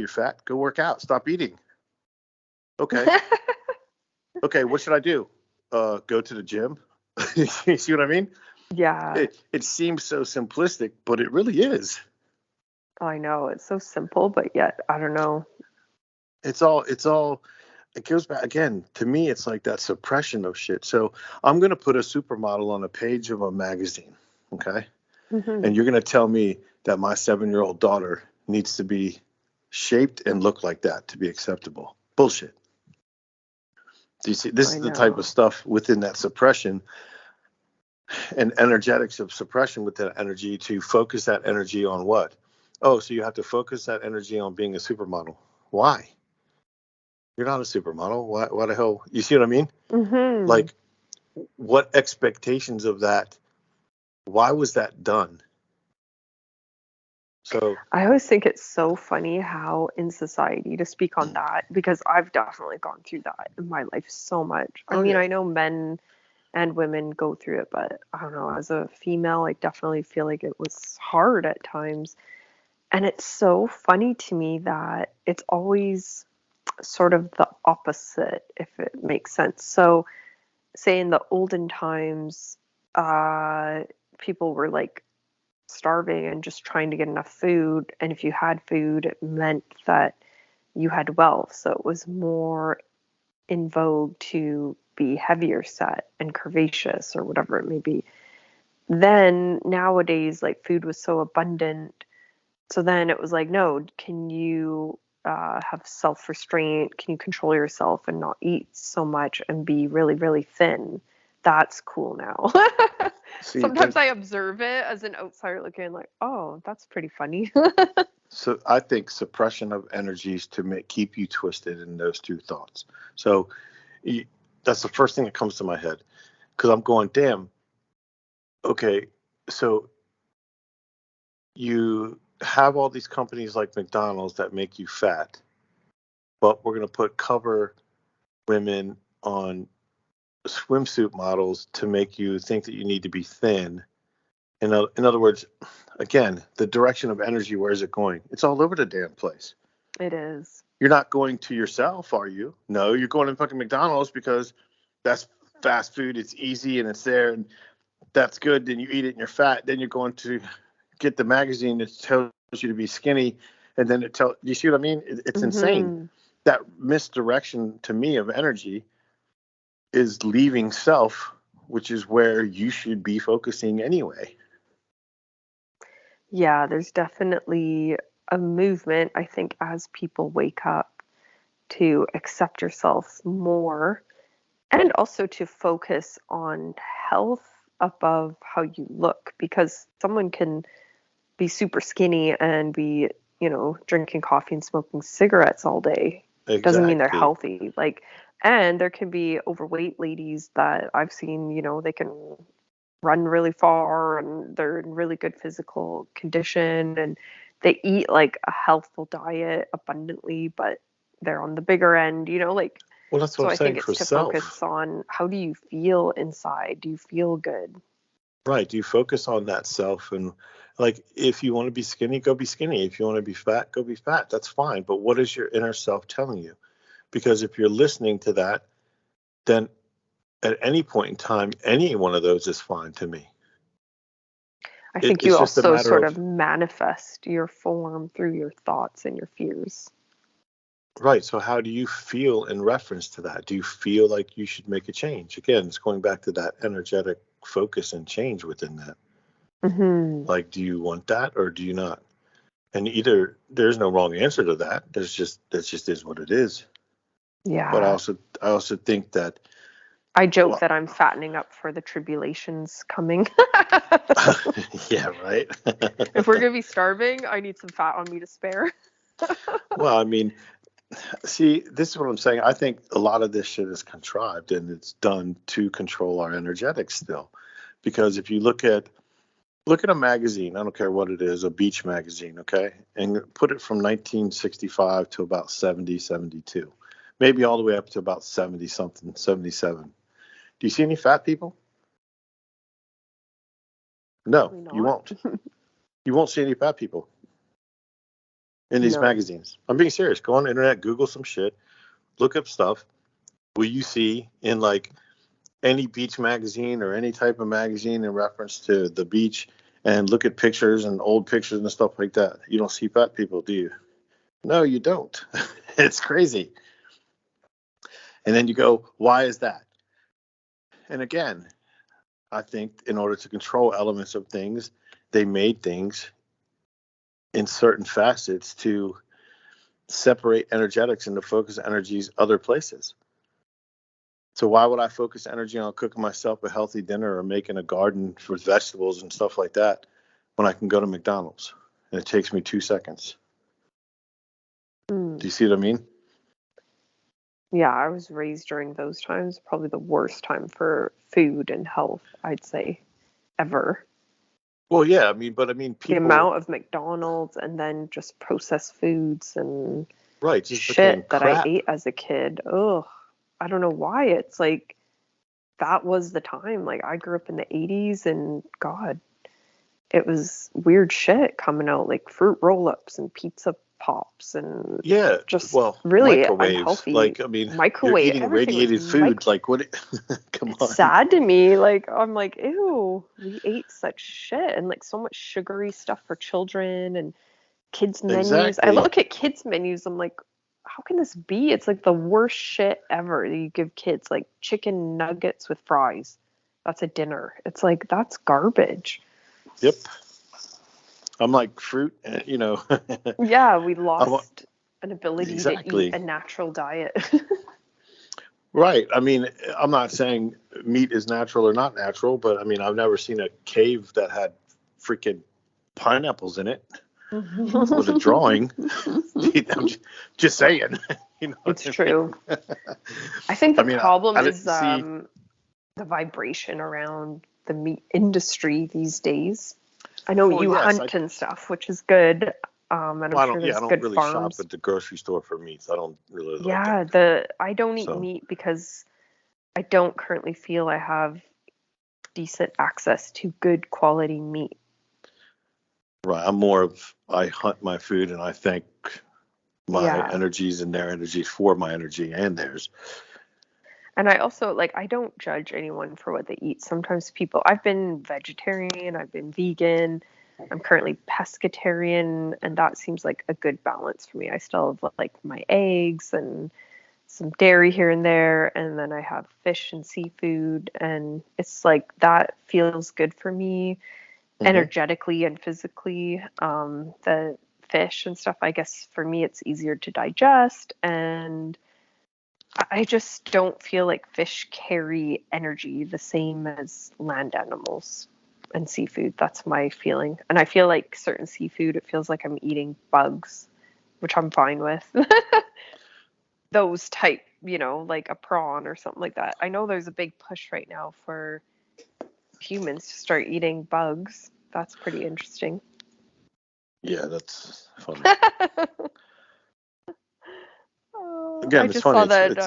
you're fat. Go work out. Stop eating. Okay. Okay, what should I do? Go to the gym. You see what I mean? Yeah, It seems so simplistic, but it really is. I know. It's so simple, but yet, I don't know. It goes back again. To me, it's like that suppression of shit. So I'm going to put a supermodel on a page of a magazine. Okay. Hmm. And you're going to tell me that my 7-year-old daughter needs to be shaped and look like that to be acceptable. Bullshit. Do you see? This I is the type of know. stuff within that suppression and energetics of suppression with that energy to focus that energy on what? Oh, so you have to focus that energy on being a supermodel. Why? You're not a supermodel. Why the hell? You see what I mean? Hmm. Like, what expectations of that? Why was that done? So, I always think it's so funny how in society, to speak on that, because I've definitely gone through that in my life so much. I oh mean, yeah, I know men and women go through it, but I don't know, as a female, I definitely feel like it was hard at times. And it's so funny to me that it's always sort of the opposite, if it makes sense. So, say in the olden times, uh, people were like starving and just trying to get enough food. And if you had food, it meant that you had wealth. So it was more in vogue to be heavier set and curvaceous or whatever it may be. Then nowadays, like food was so abundant. So then it was like, no, can you have self restraint? Can you control yourself and not eat so much and be really, really thin? That's cool now. see, Sometimes I observe it as an outsider looking like, oh, that's pretty funny. so I think suppression of energies to keep you twisted in those two thoughts. So you, that's the first thing that comes to my head because I'm going, damn. Okay, so you have all these companies like McDonald's that make you fat, but we're going to cover women on swimsuit models to make you think that you need to be thin. In other words, again, the direction of energy, where is it going? It's all over the damn place. It is. You're not going to yourself, are you? No, you're going to fucking McDonald's because that's fast food. It's easy and it's there and that's good. Then you eat it and you're fat. Then you're going to get the magazine that tells you to be skinny. And then you see what I mean? It's insane. Hmm. That misdirection to me of energy is leaving self, which is where you should be focusing anyway. Yeah, there's definitely a movement, I think, as people wake up to accept yourself more and also to focus on health above how you look because someone can be super skinny and be, drinking coffee and smoking cigarettes all day. Doesn't mean they're Exactly. healthy. Like, and there can be overweight ladies that I've seen, they can run really far and they're in really good physical condition and they eat like a healthful diet abundantly, but they're on the bigger end, like, Well, that's what so I'm I think saying for it's to self. focus on how do you feel inside? Do you feel good? Right. You focus on that self. And like, if you want to be skinny, go be skinny. If you want to be fat, go be fat. That's fine. But what is your inner self telling you? Because if you're listening to that, then at any point in time, any one of those is fine to me. I think It's you just a also matter sort of, of manifest your form through your thoughts and your fears. right. So, how do you feel in reference to that? Do you feel like you should make a change? Again, it's going back to that energetic focus and change within that. Hmm. Like, do you want that or do you not? And either there's no wrong answer to that. That just is what it is. But Yeah. I also think that, I joke well, that I'm fattening up for the tribulations coming. yeah, right. If we're going to be starving, I need some fat on me to spare. Well, I mean, see, this is what I'm saying. I think a lot of this shit is contrived and it's done to control our energetics still. Because if you look at a magazine, I don't care what it is, a beach magazine, okay? And put it from 1965 to about 70, 72. Maybe all the way up to about 70 something, 77. Do you see any fat people? No, Probably you not. won't. You won't see any fat people. in these No. magazines. I'm being serious. Go on the internet, Google some shit, look up stuff. Will you see in like any beach magazine or any type of magazine in reference to the beach and look at pictures and old pictures and stuff like that? You don't see fat people, do you? No, you don't. It's crazy. And then you go, why is that? And again, I think in order to control elements of things, they made things in certain facets to separate energetics and to focus energies other places. So why would I focus energy on cooking myself a healthy dinner or making a garden with vegetables and stuff like that when I can go to McDonald's and it takes me 2 seconds? Do you see what I mean? Yeah, I was raised during those times, probably the worst time for food and health, I'd say, ever. Well, yeah, I mean, The people, amount of McDonald's and then just processed foods and right, just became shit that I crap. ate as a kid. Ugh, I don't know why. It's like that was the time. Like I grew up in the 80s and God, it was weird shit coming out like fruit roll-ups and pizza pops and Yeah, just well, really microwaves. unhealthy Like, I mean, you're microwave. eating Everything was radiated food. Like, what? Come it's on. sad to me. Like I'm like, ew, we ate such shit and like so much sugary stuff for children and kids menus. I Exactly. look at kids menus, I'm like, how can this be? It's like the worst shit ever that you give kids, like chicken nuggets with fries. That's a dinner. It's like that's garbage. Yep. I'm like fruit, you know. Yeah, we I'm lost an ability to eat exactly a natural diet. right. I mean, I'm not saying meat is natural or not natural, but I mean, I've never seen a cave that had freaking pineapples in it with a drawing. I'm just saying, you know what It's I mean? true. I think I the mean, problem I is didn't see. the vibration around the meat industry these days. I know Well, you yes, hunt and stuff, which is good. And I'm well, I sure don't. Yeah, I there's don't good really shop farms. at the grocery store for meats. I don't really like it. Yeah, the I don't eat So, meat because I don't currently feel I have decent access to good quality meat. right, I'm more of I hunt my food and I thank my Yeah. energies and their energies for my energy and theirs. And I also like I don't judge anyone for what they eat. Sometimes people I've been vegetarian, I've been vegan, I'm currently pescatarian, and that seems like a good balance for me. I still have like my eggs and some dairy here and there, and then I have fish and seafood, and it's like that feels good for me Hmm. energetically and physically. The fish and stuff, I guess for me, it's easier to digest, and I just don't feel like fish carry energy the same as land animals and seafood. That's my feeling. And I feel like certain seafood, it feels like I'm eating bugs, which I'm fine with. Those type, like a prawn or something like that. I know there's a big push right now for humans to start eating bugs. That's pretty interesting. Yeah, that's funny. Oh, I Again, it's just funny. saw It's that it's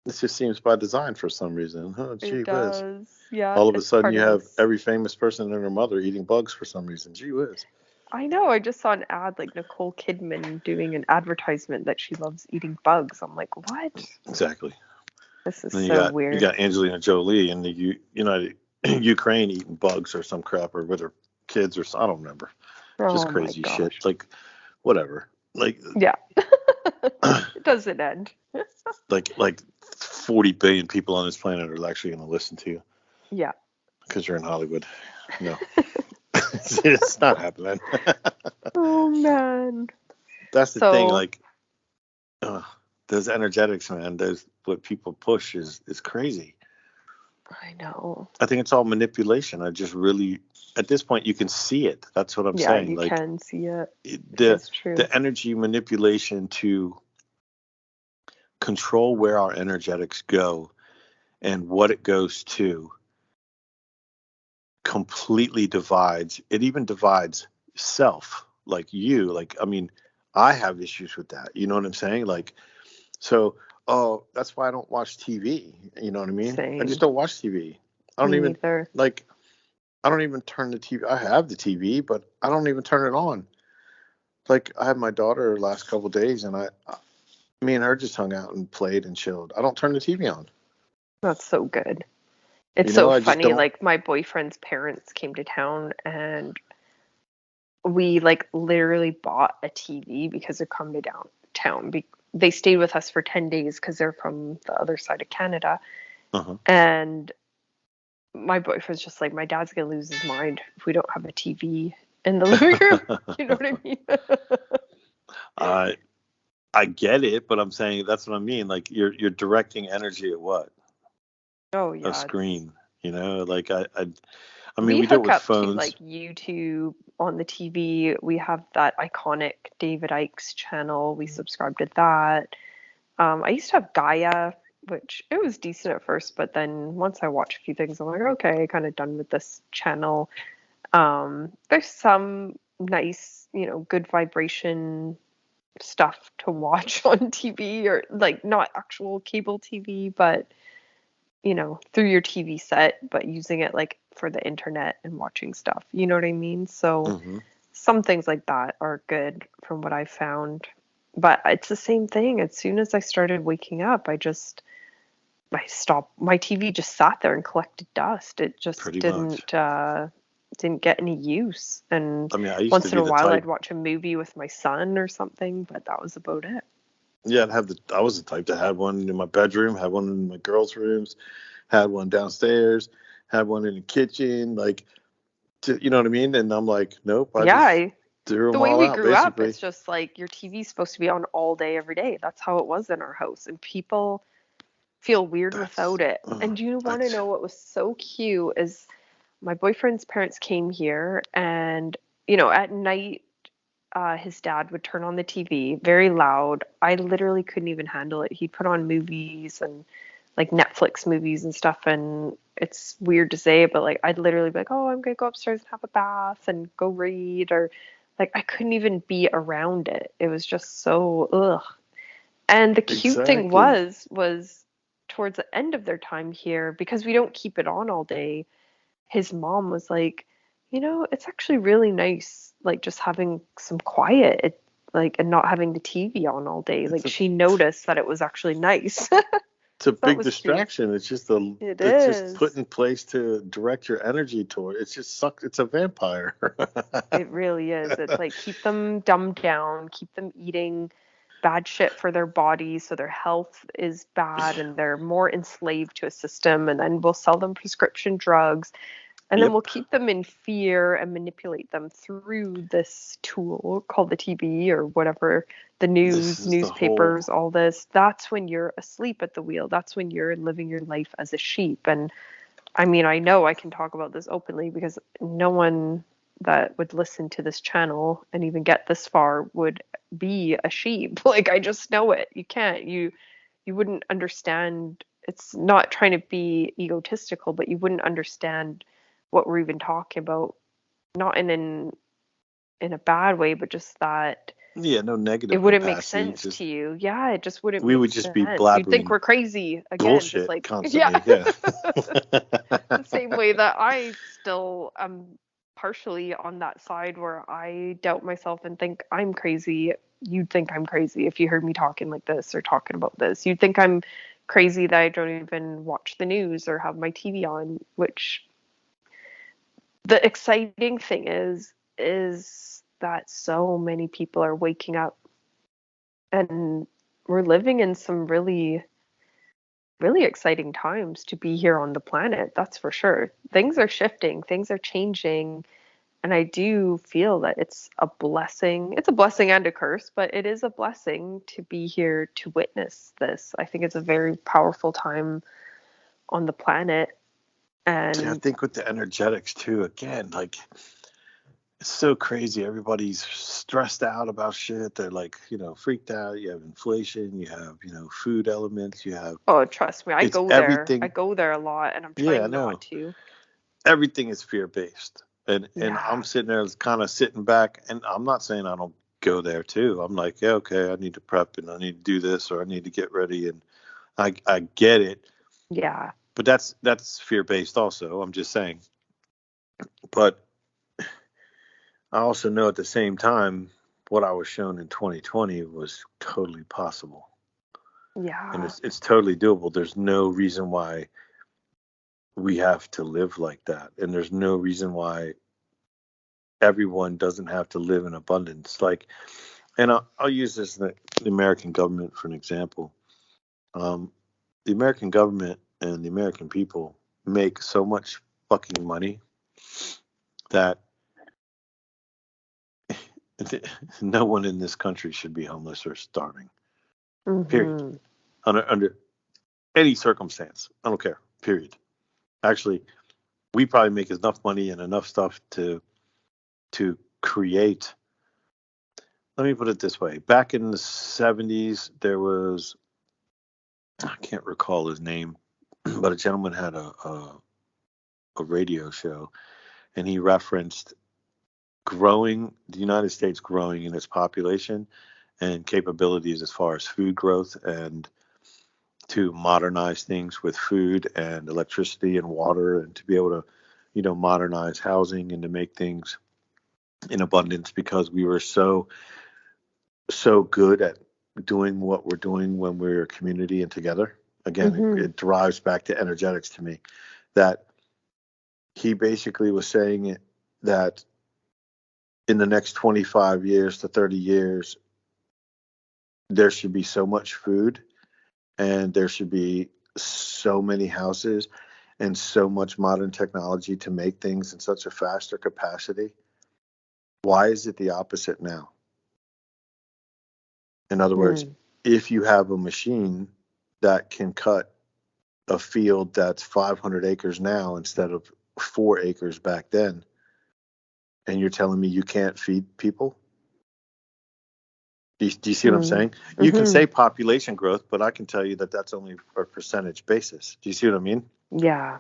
it just seems by design for some reason. Oh, it gee whiz! does. Yeah, All of a it's sudden, part you of have this. every famous person and their mother eating bugs for some reason. Gee whiz! I know. I just saw an ad like Nicole Kidman doing an advertisement that she loves eating bugs. I'm like, what? Exactly. This is And then so you weird. got Angelina Jolie in the United Ukraine eating bugs or some crap or with her kids or I don't remember. Just Oh my crazy shit. gosh. Like whatever. Like Yeah. It doesn't end. like 40 billion people on this planet are actually going to listen to you Yeah. because you're in Hollywood. No, it's not happening. Oh man. That's the thing. So Like uh, those energetics, man. Those what people push is crazy. I know. I think it's all manipulation. I just really, at this point, you can see it. That's what I'm Yeah, saying. you Like can see it. It the is true. the energy manipulation to control where our energetics go and what it goes to completely divides. It even divides self, like you. Like I mean, I have issues with that. You know what I'm saying? Like so. Oh, that's why I don't watch TV. You know what I mean? I just Same. don't watch TV. I don't Me even neither. like. I don't even turn the TV. I have the TV, but I don't even turn it on. Like I had my daughter last couple of days, and me and her just hung out and played and chilled. I don't turn the TV on. That's so good. It's so I just funny. don't. Like my boyfriend's parents came to town and we like literally bought a TV because they're coming to downtown. They stayed with us for 10 days because they're from the other side of Canada. Uh-huh. And my boyfriend's just like, my dad's going to lose his mind if we don't have a TV in the living room. You know what I mean? I get it, but I'm saying that's what I mean. Like you're directing energy at what? Oh, A yeah. screen. Like I mean, We we do it hook with up to phones. like YouTube on the TV. We have that iconic David Icke's channel. We subscribe to that. I used to have Gaia, which it was decent at first, but then once I watch a few things, I'm like, okay, kind of done with this channel. There's some nice, good vibration stuff to watch on TV or like not actual cable TV, but through your TV set, but using it like for the internet and watching stuff. You know what I mean? So Hmm. some things like that are good from what I found. But it's the same thing. As soon as I started waking up, I stopped. My TV just sat there and collected dust. It just Pretty much. didn't get any use. And I mean, I used to once in be a the while, type. I'd watch a movie with my son or something, but that was about it. Yeah, I was the type that had one in my bedroom, had one in my girls' rooms, had one downstairs, had one in the kitchen, like, you know what I mean? And I'm like, nope, I Yeah, just threw the them way all we out, grew up, basically. it's just like your TV's supposed to be on all day, every day. That's how it was in our house. And people feel weird That's, without it. ugh, And do you want to that's, know what was so cute is my boyfriend's parents came here and, at night, his dad would turn on the TV very loud. I literally couldn't even handle it. He'd put on movies and like Netflix movies and stuff. And it's weird to say, but like I'd literally be like, oh, I'm gonna go upstairs and have a bath and go read, or like I couldn't even be around it. It was just so ugh. And the cute thing exactly. was towards the end of their time here, because we don't keep it on all day, his mom was like, it's actually really nice, like just having some quiet, like, and not having the TV on all day. It's Like a, she noticed that it was actually nice. it's a That big was cute. distraction. It It's just put is. in place to direct your energy toward. It's just suck. It's a vampire. It really is. It's like keep them dumbed down, keep them eating bad shit for their body so their health is bad and they're more enslaved to a system, and then we'll sell them prescription drugs. And then we'll Yep. keep them in fear and manipulate them through this tool called the TV or whatever, the This news, is the whole. newspapers, all this. That's when you're asleep at the wheel. That's when you're living your life as a sheep. And I mean, I know I can talk about this openly because no one that would listen to this channel and even get this far would be a sheep. Like I just know it. You can't. You wouldn't understand. It's not trying to be egotistical, but you wouldn't understand what we're even talking about. Not in a bad way, but just that Yeah, no it negative wouldn't make capacity. sense to Just you. Yeah, it just wouldn't we make would just be sense. You'd think blabbering we're crazy again, just bullshit like yeah. constantly. Yeah. The same way that I still am partially on that side where I doubt myself and think I'm crazy. You'd think I'm crazy if you heard me talking like this or talking about this. You'd think I'm crazy that I don't even watch the news or have my TV on, which the exciting thing is that so many people are waking up and we're living in some really really exciting times to be here on the planet, that's for sure. Things are shifting, things are changing, and I do feel that it's a blessing. It's a blessing and a curse, but it is a blessing to be here to witness this. I think it's a very powerful time on the planet. See, I And think with the energetics too, again, like it's so crazy. Everybody's stressed out about shit. They're like, freaked out. You have inflation, you have, food elements, you have oh, trust me, I it's go there. I everything. go there a lot and I'm Yeah, I trying not know. to. Everything is fear based. And I'm Yeah. sitting there kind of sitting back, and I'm not saying I don't go there too. I'm like, yeah, okay, I need to prep and I need to do this or I need to get ready, and I get it. Yeah. But that's fear based also. I'm just saying. But I also know at the same time, what I was shown in 2020 was totally possible. And Yeah. it's totally doable. There's no reason why we have to live like that. And there's no reason why everyone doesn't have to live in abundance. Like, and I'll use this, the American government for an example. The American government and the American people make so much fucking money that no one in this country should be homeless or starving. Period. Mm-hmm. Under any circumstance. I don't care. Period. Actually, we probably make enough money and enough stuff to create. Let me put it this way. Back in the 70s, there was, I can't recall his name, but a gentleman had a radio show, and he referenced the United States growing in its population and capabilities as far as food growth, and to modernize things with food and electricity and water, and to be able to, modernize housing and to make things in abundance, because we were so good at doing what we're doing when we're a community and together. Again, Mm-hmm. it derives back to energetics to me, that he basically was saying that in the next 25 years to 30 years, there should be so much food, and there should be so many houses and so much modern technology to make things in such a faster capacity. Why is it the opposite now? In other words, if you have a machine that can cut a field that's 500 acres now instead of 4 acres back then, and you're telling me you can't feed people? Do you see what I'm saying? You can say population growth, but I can tell you that that's only for a percentage basis. Do you see what I mean? Yeah.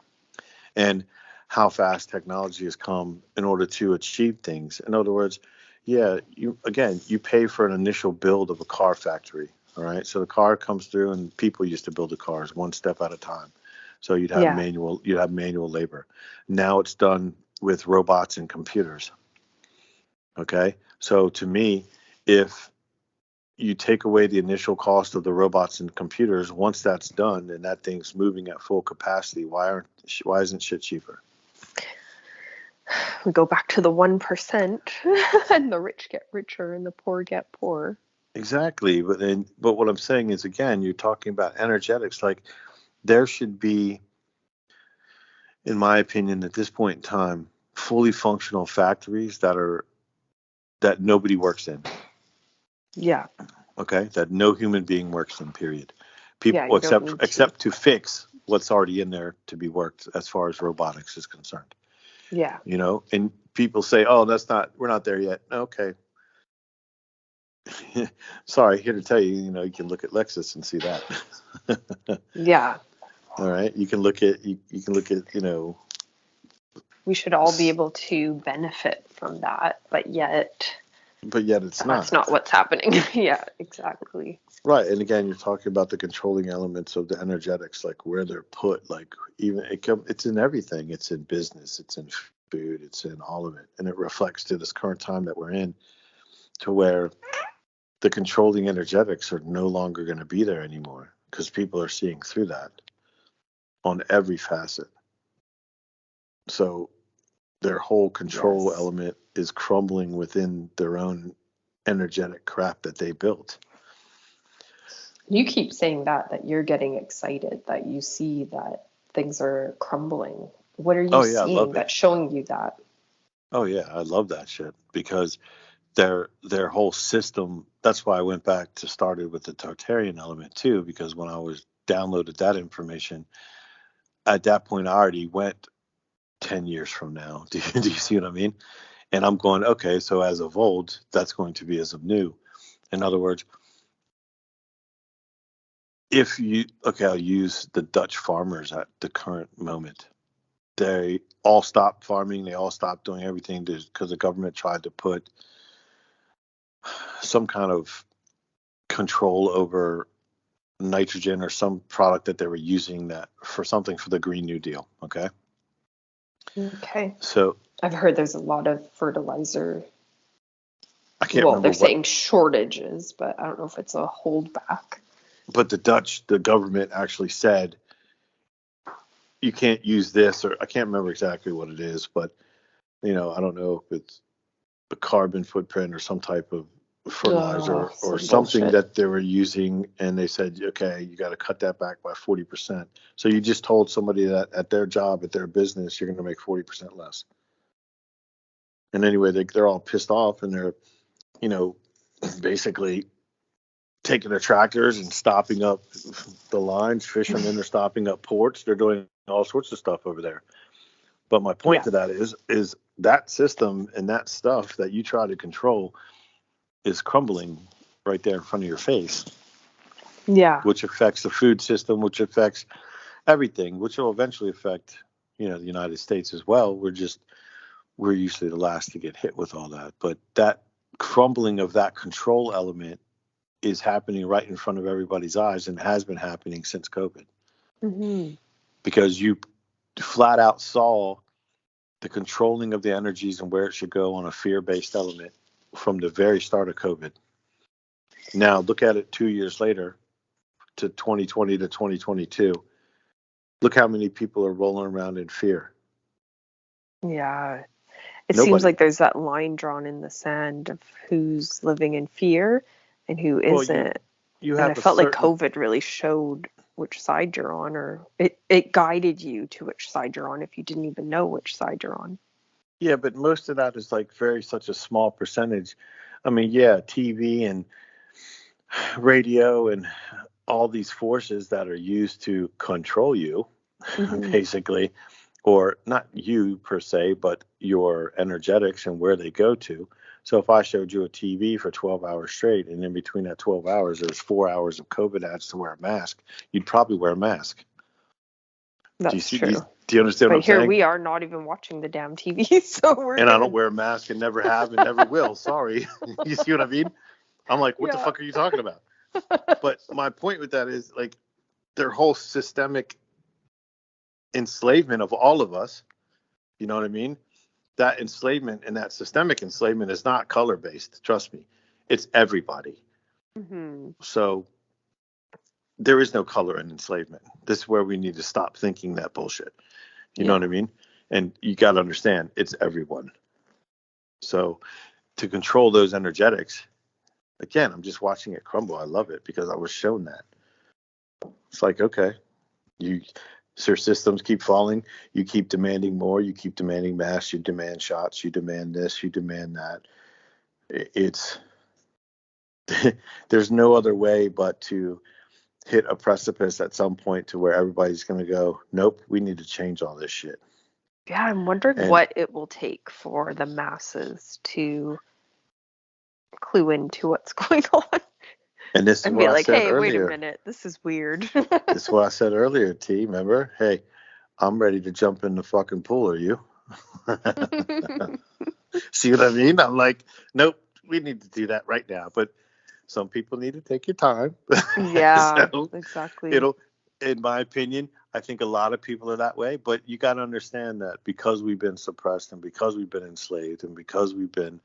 And how fast technology has come in order to achieve things. In other words, yeah, you pay for an initial build of a car factory. All right. So the car comes through, and people used to build the cars one step at a time. So you'd have Yeah. manual labor. Now it's done with robots and computers. Okay. So to me, if you take away the initial cost of the robots and computers, once that's done and that thing's moving at full capacity, why isn't shit cheaper? We go back to the 1%, and the rich get richer and the poor get poorer. Exactly. But what I'm saying is, again, you're talking about energetics. Like, there should be, in my opinion, at this point in time, fully functional factories that nobody works in. Yeah. Okay, that no human being works in. Period. Yeah, People you don't need except to fix what's already in there to be worked, as far as robotics is concerned. Yeah. And people say, "Oh, we're not there yet." Okay. Sorry, here to tell you, you can look at Lexus and see that. Yeah. All right, you can look at We should all be able to benefit from that, but yet it's that's not. not what's happening. Yeah, exactly. Right, and again, you're talking about the controlling elements of the energetics, like where they're put. Like, even it's in everything. It's in business. It's in food. It's in all of it, and it reflects to this current time that we're in, to where the controlling energetics are no longer going to be there anymore, because people are seeing through that on every facet. So their whole control element is crumbling within their own energetic crap that they built. You keep saying that you're getting excited, that you see that things are crumbling. What are you seeing that's showing you that? Oh yeah, I love that shit, because their whole system. That's why I went back to started with the Tartarian element too, because when I was downloaded that information, at that point I already went 10 years from now. Do you see what I mean? And I'm going, okay, so as of old, that's going to be as of new. In other words, I'll use the Dutch farmers at the current moment. They all stopped farming. They all stopped doing everything because the government tried to put some kind of control over nitrogen or some product that they were using that for something for the Green New Deal. Okay. Okay. So I've heard there's a lot of fertilizer can't Well, remember they're what, saying shortages, but I don't know if it's a holdback. but the government actually said you can't use this, or I can't remember exactly what it is, but I don't know if it's a carbon footprint or some type of Oh, fertilizer or some something bullshit. that they were using, and they said, okay, you got to cut that back by 40%. So you just told somebody that at their job, at their business, you're going to make 40% less. And anyway, they're all pissed off, and they're, you know, basically taking their tractors and stopping up the lines. Fishermen are stopping up ports. They're doing all sorts of stuff over there. But my point Yeah. to that is that system and that stuff that you try to control is crumbling right there in front of your face, Yeah. which affects the food system, which affects everything, which will eventually affect, the United States as well. We're usually the last to get hit with all that. But that crumbling of that control element is happening right in front of everybody's eyes and has been happening since COVID, Hmm. because you flat out saw the controlling of the energies and where it should go on a fear-based element from the very start of COVID. Now look at it 2 years later, to 2020 to 2022. Look how many people are rolling around in fear. Yeah. It seems Nobody. like there's that line drawn in the sand of who's living in fear and who Well, you isn't. you And I have a felt like certain COVID really showed which side you're on, or it guided you to which side you're on if you didn't even know which side you're on. yeah, but most of that is like very such a small percentage. I mean, yeah, TV and radio and all these forces that are used to control you, Hmm. basically, or not you per se, but your energetics and where they go to. So if I showed you a TV for 12 hours straight, and in between that 12 hours, there was 4 hours of COVID ads to wear a mask, you'd probably wear a mask. Do you That's see? true. Do you understand what But I'm here saying? we are not even watching the damn TV, so we're And I don't good. wear a mask and never have and never will. Sorry. You see what I mean? I'm like, what the Yeah. fuck are you talking about? But my point with that is like their whole systemic enslavement of all of us. You know what I mean? That enslavement and that systemic enslavement is not color based. Trust me, it's everybody. Hmm. So there is no color in enslavement. This is where we need to stop thinking that bullshit. You know what I Yeah. mean? And you got to understand, it's everyone. So to control those energetics, again, I'm just watching it crumble. I love it because I was shown that. It's like, okay, you, your systems keep falling. You keep demanding more. You keep demanding mass. You demand shots. You demand this. You demand that. It's there's no other way but to hit a precipice at some point to where everybody's going to go, nope, we need to change all this shit. Yeah, I'm wondering And what it will take for the masses to clue into what's going on and this is and what be I like, said hey, wait a earlier. minute, this is weird. This is what I said earlier, T. Remember? Hey, I'm ready to jump in the fucking pool. Are you? See what I mean? I'm like, nope, we need to do that right now. But some people need to take your time. Yeah, So exactly. it'll, in my opinion, I think a lot of people are that way. But you got to understand that because we've been suppressed and because we've been enslaved and because we've been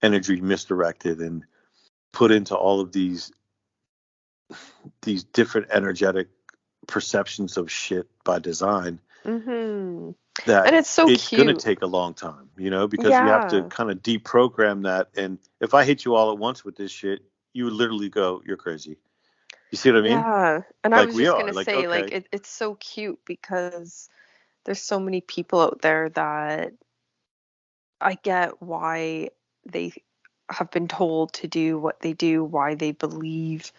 energy misdirected and put into all of these different energetic perceptions of shit by design, Hmm. that And it's so it's going to cute. take a long time, because you have to Yeah. kind of deprogram that. And if I hit you all at once with this shit, you would literally go, you're crazy. You see what I mean? Yeah. And I Like was we just are. gonna Like, say, like, okay, it's so cute because there's so many people out there that I get why they have been told to do what they do, why they believe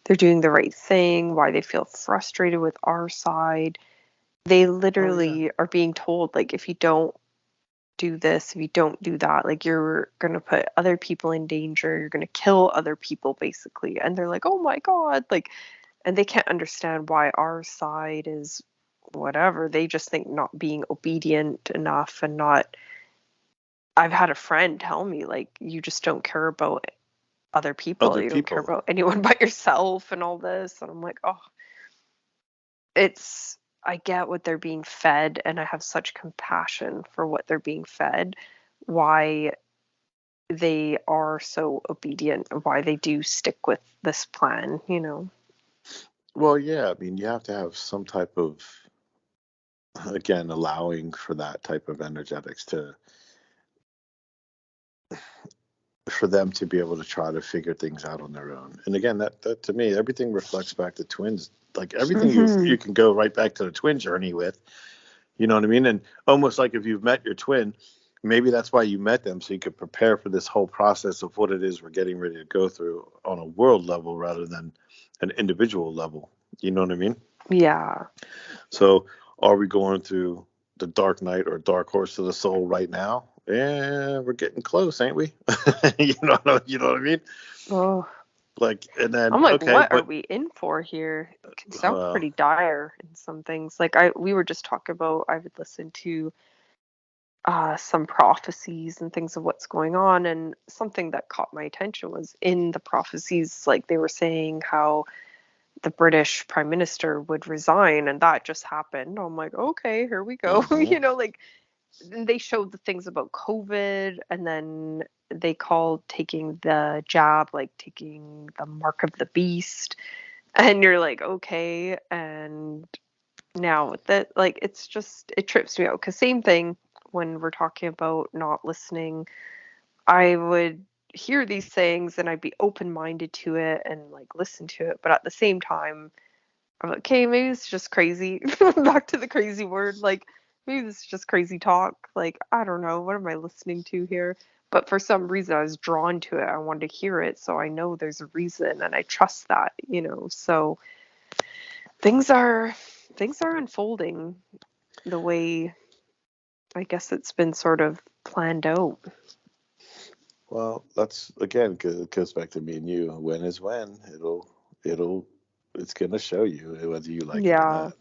they're doing the right thing, why they feel frustrated with our side. They oh yeah, literally are being told, like, if you don't do this, if you don't do that, like, you're going to put other people in danger, you're going to kill other people, basically. And they're like, oh my God. Like, and they can't understand why our side is whatever. They just think not being obedient enough and not. I've had a friend tell me, like, you just don't care about other people, other you don't care people. about anyone but yourself and all this. And I'm like, oh, it's, I get what they're being fed, and I have such compassion for what they're being fed. Why they are so obedient, why they do stick with this plan, you know. Well, yeah, I mean, you have to have some type of, again, allowing for that type of energetics to, for them to be able to try to figure things out on their own. And again, that to me, everything reflects back to twins. Like everything you can go right back to the twin journey with, you know what I mean? And almost like if you've met your twin, maybe that's why you met them, so you could prepare for this whole process of what it is we're getting ready to go through on a world level rather than an individual level. You know what I mean? Yeah. So are we going through the dark night or dark horse of the soul right now? Yeah, we're getting close, ain't we? You know what I mean? Oh, Like, and then I'm like, okay, what are but we in for here? It can sound uh, pretty dire in some things. Like we were just talking about, I would listen to some prophecies and things of what's going on, and something that caught my attention was in the prophecies, like they were saying how the British Prime Minister would resign, and that just happened. I'm like, okay, here we go. mhm. Like they showed the things about COVID, and then they called taking the jab like taking the mark of the beast, and you're like, okay. And now with that, like, it's just, it trips me out because same thing when we're talking about not listening. I would hear these things and I'd be open minded to it and like listen to it, but at the same time I'm like, okay, maybe it's just crazy. Back to the crazy word. Like, maybe this is just crazy talk. Like, I don't know. What am I listening to here? But for some reason, I was drawn to it. I wanted to hear it. So I know there's a reason and I trust that, you know. So things are things are unfolding the way I guess it's been sort of planned out. Well, that's again, 'cause it goes back to me and you. When is when? It'll it's gonna show you whether you like it or Yeah. not.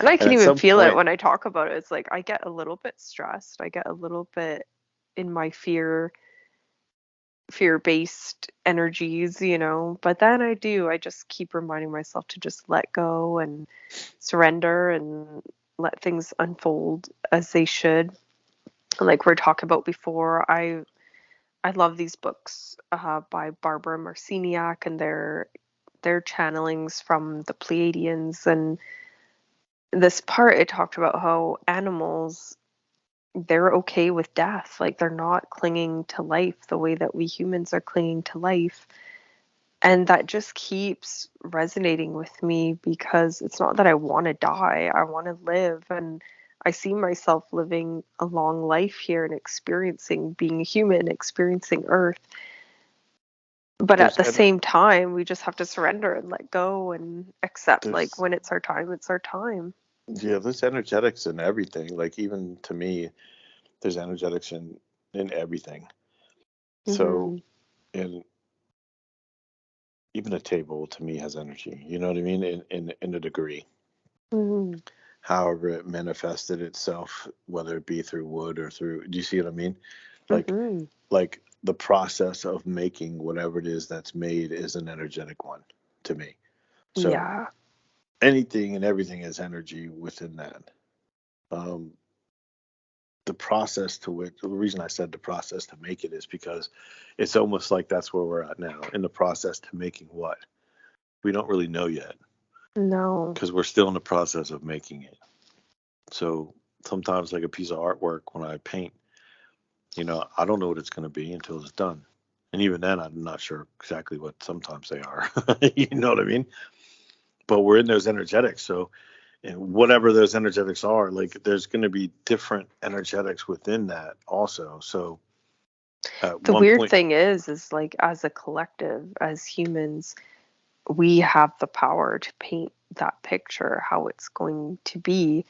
And I And can at even some feel it point, when I talk about it. It's like I get a little bit stressed. I get a little bit in my fear-based energies, you know. But then I just keep reminding myself to just let go and surrender and let things unfold as they should. Like we're talking about before, I love these books by Barbara Marciniak, and their channelings from the Pleiadians. And this part it talked about how animals, they're okay with death. Like they're not clinging to life the way that we humans are clinging to life. And that just keeps resonating with me because it's not that I want to die, I want to live. And I see myself living a long life here and experiencing being a human, experiencing Earth. But at there's the and same time, we just have to surrender and let go and accept, like, there's when it's our time, it's our time. yeah, there's energetics in everything. Like even to me, there's energetics in everything. So, Hmm. and even a table to me has energy. You know what I mean? In a degree. Hmm. However it manifested itself, whether it be through wood or through, do you see what I mean? Like Hmm. like the process of making whatever it is that's made is an energetic one to me. So Yeah. anything and everything is energy within that. Um, the process to which the reason I said the process to make it is because it's almost like that's where we're at now in the process to making what we don't really know yet No. because we're still in the process of making it. So sometimes like a piece of artwork when I paint, I don't know what it's going to be until it's done. And even then, I'm not sure exactly what sometimes they are. You know what I mean? But we're in those energetics. So, and whatever those energetics are, like there's going to be different energetics within that also. So, at The one weird point, thing is like as a collective, as humans, we have the power to paint that picture how it's going to be.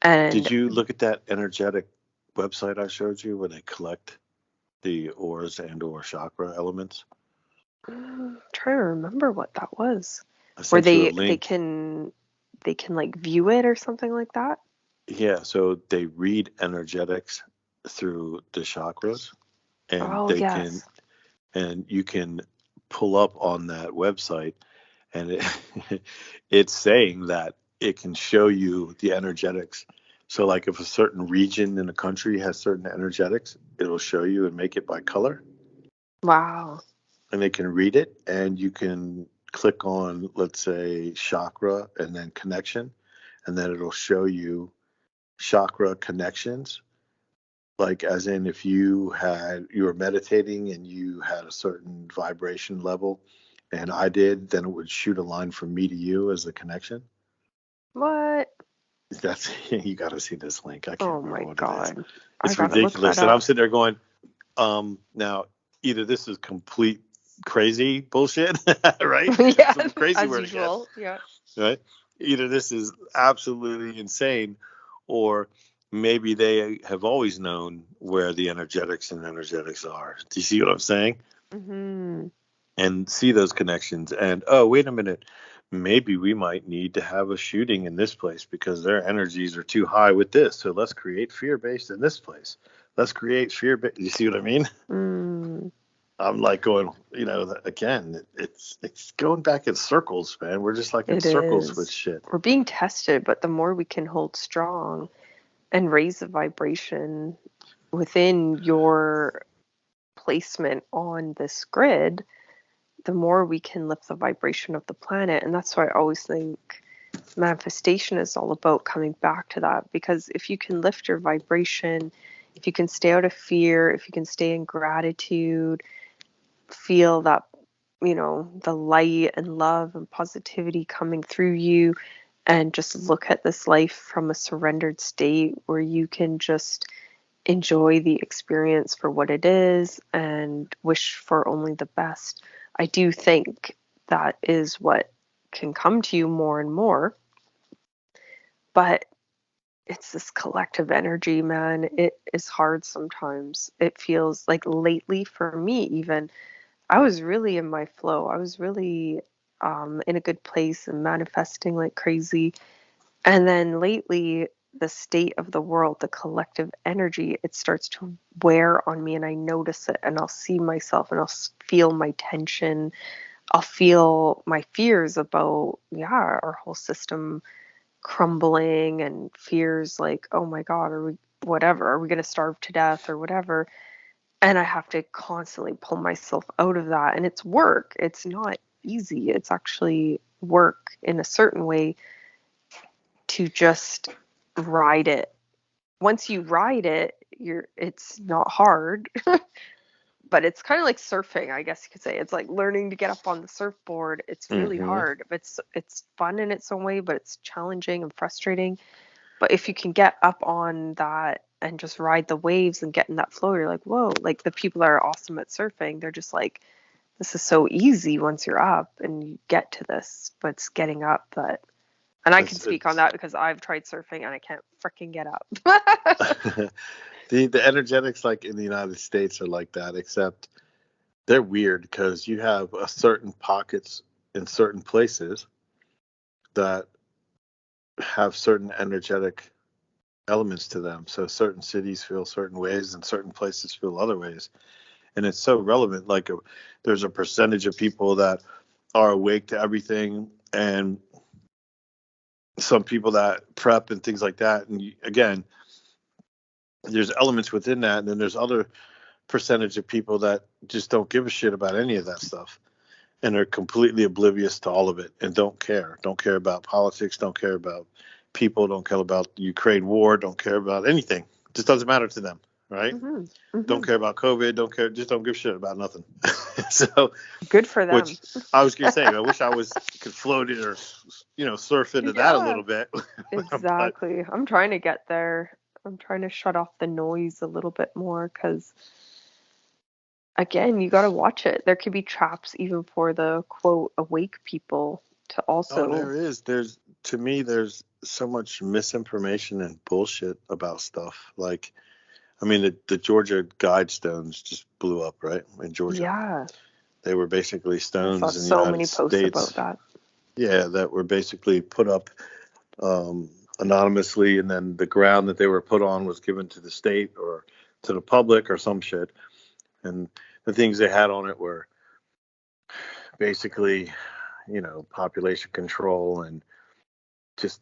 And did you look at that energetic website I showed you where they collect the auras and or chakra elements? trying to remember what that was. I Where sent you a they link. can they can like view it or something like that. Yeah, so they read energetics through the chakras, and Oh they can yes. and you can pull up on that website, and it's saying that it can show you the energetics. So like if a certain region in a country has certain energetics, it'll show you and make it by color, Wow. and they can read it, and you can click on, let's say, chakra and then connection, and then it'll show you chakra connections. Like as in if you were meditating and you had a certain vibration level and I did, then it would shoot a line from me to you as the connection. What? That's you got to see this link. I can't Oh remember my what it is. God. I It's gotta look that ridiculous. And I'm up. sitting there going, now either this is complete crazy bullshit, right? Yeah, Some crazy as word again, usual. Yeah. right? Either this is absolutely insane, or maybe they have always known where the energetics are. Do you see what I'm saying? Hmm. And see those connections. And oh, wait a minute, maybe we might need to have a shooting in this place because their energies are too high with this. So let's create fear based in this place. Let's create fear based. You see what I mean? Mm. I'm like going, again, it's going back in circles, man. We're just like in It circles with is. shit. We're being tested, but the more we can hold strong and raise the vibration within your placement on this grid, the more we can lift the vibration of the planet. And that's why I always think manifestation is all about coming back to that. Because if you can lift your vibration, if you can stay out of fear, if you can stay in gratitude, feel that, the light and love and positivity coming through you, and just look at this life from a surrendered state where you can just enjoy the experience for what it is and wish for only the best. I do think that is what can come to you more and more, but it's this collective energy, man. It is hard sometimes. It feels like lately for me, even, I was really in my flow. I was really in a good place and manifesting like crazy. And then lately, the state of the world, the collective energy, it starts to wear on me, and I notice it, and I'll see myself, and I'll feel my tension. I'll feel my fears about, yeah, our whole system crumbling, and fears like, oh my God, are we, whatever, are we going to starve to death or whatever? And I have to constantly pull myself out of that. And it's work. It's not easy. It's actually work in a certain way to just ride it. Once you ride it, it's not hard, but it's kind of like surfing, I guess you could say. It's like learning to get up on the surfboard. It's really Hmm. hard. It's fun in its own way, but it's challenging and frustrating. But if you can get up on that and just ride the waves and get in that flow, you're like, whoa, like the people that are awesome at surfing, they're just like, this is so easy once you're up and you get to this, but it's getting up that. And I can It's, speak on it's that because I've tried surfing and I can't freaking get up. the energetics like in the United States are like that, except they're weird because you have a certain pockets in certain places that have certain energetic elements to them. So certain cities feel certain ways and certain places feel other ways. And it's so relevant. Like there's a percentage of people that are awake to everything, and some people that prep and things like that. And again, there's elements within that. And then there's other percentage of people that just don't give a shit about any of that stuff and are completely oblivious to all of it and don't care about politics, don't care about people, don't care about the Ukraine war, don't care about anything. It just doesn't matter to them, right? Hmm. Don't Hmm. care about COVID, don't care, just don't give a shit about nothing. So, Good for them. which I was gonna say, I wish I could float it or surf into that a Yeah, little bit, but exactly. I'm trying to get there. I'm trying to shut off the noise a little bit more because, again, you got to watch it. There could be traps even for the quote awake people to oh, also. there is. There's to me, there's so much misinformation and bullshit about stuff. Like, I mean, the Georgia Guidestones just blew up, right? In Georgia, Yeah, they were basically I saw stones in the so United many posts about States. that. Yeah, that were basically put up anonymously, and then the ground that they were put on was given to the state or to the public or some shit. And the things they had on it were basically, population control and just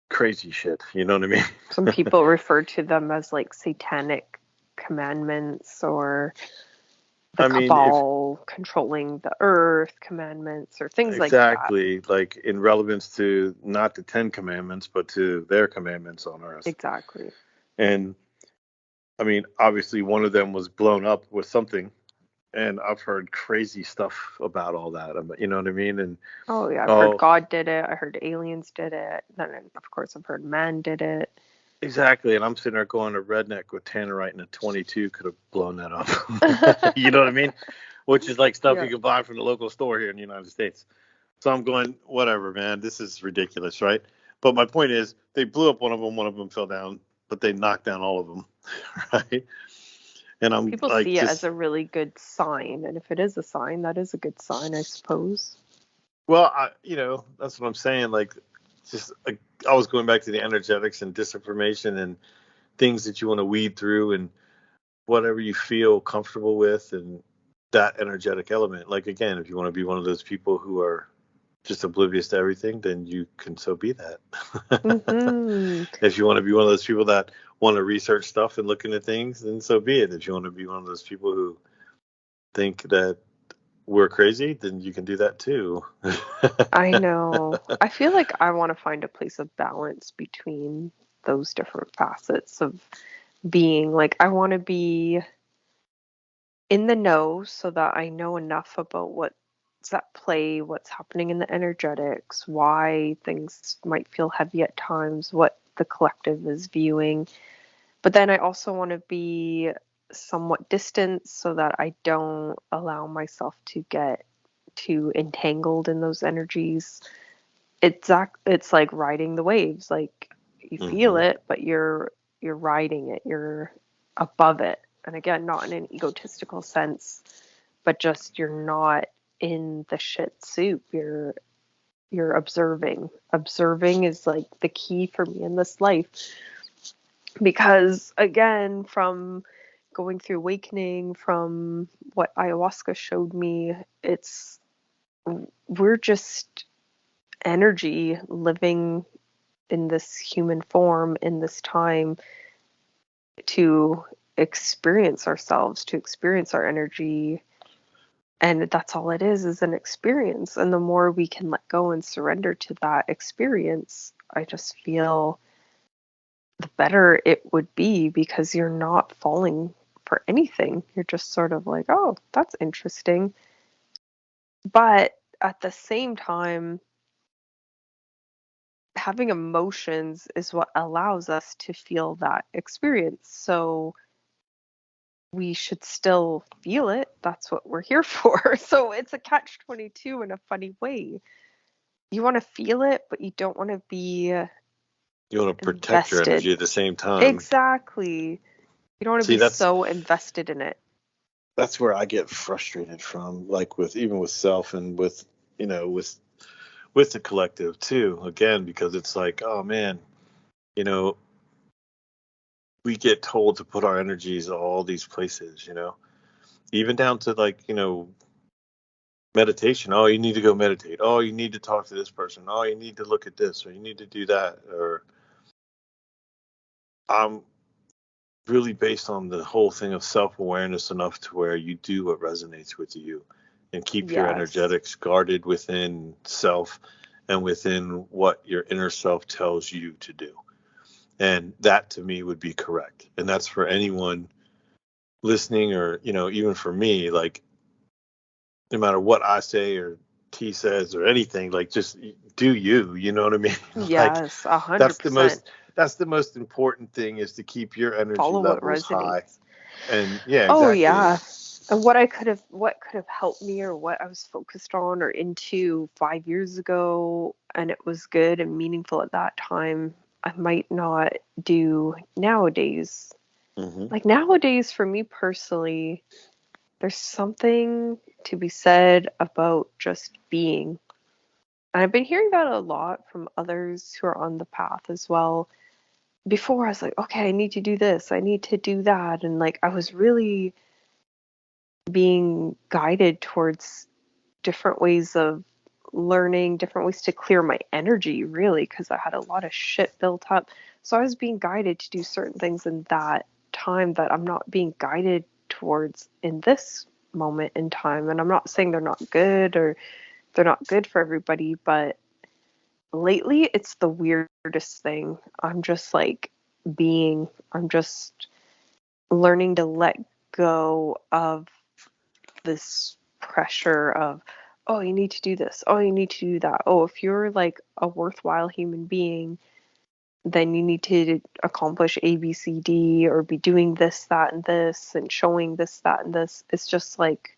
crazy shit. You know what I mean? Some people refer to them as like satanic commandments, or the I mean, if cabal controlling the earth commandments, or things like that. exactly like in relevance to not the Ten Commandments, but to their commandments on earth. Exactly. And I mean, obviously, one of them was blown up with something, and I've heard crazy stuff about all that. You know what I mean? And Oh yeah, I've heard oh, God did it. I heard aliens did it. Then of course I've heard man did it. exactly. And I'm sitting there going, a redneck with tannerite and a 22 could have blown that up. You know what I mean? Which is like stuff Yeah. you can buy from the local store here in the United States. So I'm going, whatever, man. This is ridiculous, right? But my point is, they blew up one of them. One of them fell down, but they knocked down all of them, right? And I'm People like, see it as just a really good sign, and if it is a sign, that is a good sign, I suppose. well, that's what I'm saying. Like, just I was going back to the energetics and disinformation and things that you want to weed through and whatever you feel comfortable with and that energetic element. Like, again, if you want to be one of those people who are just oblivious to everything, then you can so be that. Mm-hmm. If you want to be one of those people that want to research stuff and look into things, then so be it. If you want to be one of those people who think that we're crazy, then you can do that too. I know. I feel like I want to find a place of balance between those different facets of being. Like, I want to be in the know so that I know enough about what's at play, what's happening in the energetics, why things might feel heavy at times, what the collective is viewing. But then I also want to be somewhat distant so that I don't allow myself to get too entangled in those energies. It's like riding the waves. Like, you feel Hmm. it, but you're riding it. You're above it. And again, not in an egotistical sense, but just you're not in the shit soup. You're observing. Observing is like the key for me in this life, because again, from going through awakening, from what ayahuasca showed me, it's we're just energy living in this human form in this time to experience ourselves, to experience our energy. And that's all it is an experience. And the more we can let go and surrender to that experience, I just feel the better it would be, because you're not falling for anything. You're just sort of like, oh, that's interesting. But at the same time, having emotions is what allows us to feel that experience. So we should still feel it. That's what we're here for. So it's a catch 22 in a funny way. You want to feel it, but you don't want to be You want to protect your invested. energy at the same time. Exactly. You don't want to See, be so invested in it. that's where I get frustrated from, like with even with self and with with the collective too. Again, because it's like, oh man, you know, we get told to put our energies all these places, even down to like, meditation. Oh, you need to go meditate. Oh, you need to talk to this person. Oh, you need to look at this, or you need to do that. Or I'm really based on the whole thing of self-awareness enough to where you do what resonates with you and keep your Yes. energetics guarded within self and within what your inner self tells you to do. And that to me would be correct. And that's for anyone listening, or, even for me, like, no matter what I say or T says or anything, like, just do you know what I mean? Like, Yes, a hundred that's the percent. most that's the most important thing, is to keep your energy Follow what levels high. resonates. And yeah, Oh exactly. yeah. And what could have helped me, or what I was focused on or into 5 years ago, and it was good and meaningful at that time, I might not do nowadays. Hmm. Like nowadays, for me personally, there's something to be said about just being. And I've been hearing that a lot from others who are on the path as well. Before I was like, okay, I need to do this, I need to do that. And like I was really being guided towards different ways of learning different ways to clear my energy, really, because I had a lot of shit built up. So I was being guided to do certain things in that time that I'm not being guided towards in this moment in time. And I'm not saying they're not good or they're not good for everybody, but lately it's the weirdest thing. I'm just like I'm just learning to let go of this pressure of, oh, you need to do this, oh, you need to do that, oh, if you're like a worthwhile human being, then you need to accomplish A, B, C, D, or be doing this, that, and this, and showing this, that, and this. It's just like,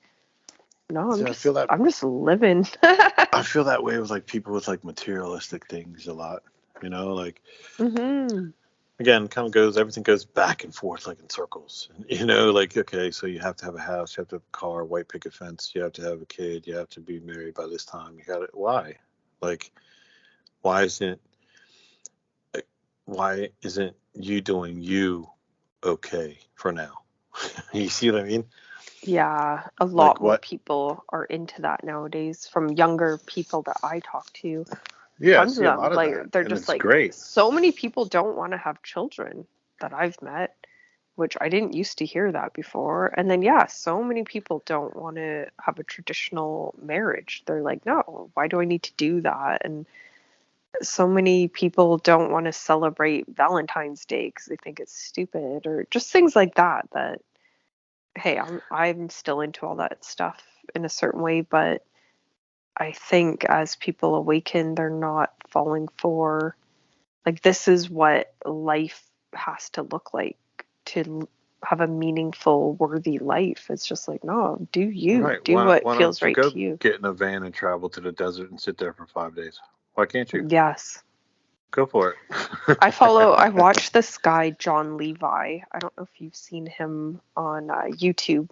no, See, I'm just living. I feel that way with like people with like materialistic things a lot. Like Hmm. again, kind of everything goes back and forth like in circles. Like okay, so you have to have a house, you have to have a car, white picket fence, you have to have a kid, you have to be married by this time. You got it. Why? Like, why isn't why isn't you doing you okay for now? You see what I mean? Yeah, a Like lot more what? people are into that nowadays from younger people that I talk to. Yeah, I Tons of see a them, lot of like, that, they're and just it's like, great. so many people don't want to have children that I've met, which I didn't used to hear that before. And then, yeah, so many people don't want to have a traditional marriage. They're like, no, why do I need to do that? And so many people don't want to celebrate Valentine's Day because they think it's stupid, or just things like that. That, hey, I'm still into all that stuff in a certain way, but I think as people awaken, they're not falling for, like, this is what life has to look like to have a meaningful, worthy life. It's just like, no, do you, Right. do what Why feels don't you right go to you. get in a van and travel to the desert and sit there for 5 days? Why can't you? Yes. Go for I it. watched this guy, John Levi. I don't know if you've seen him on YouTube.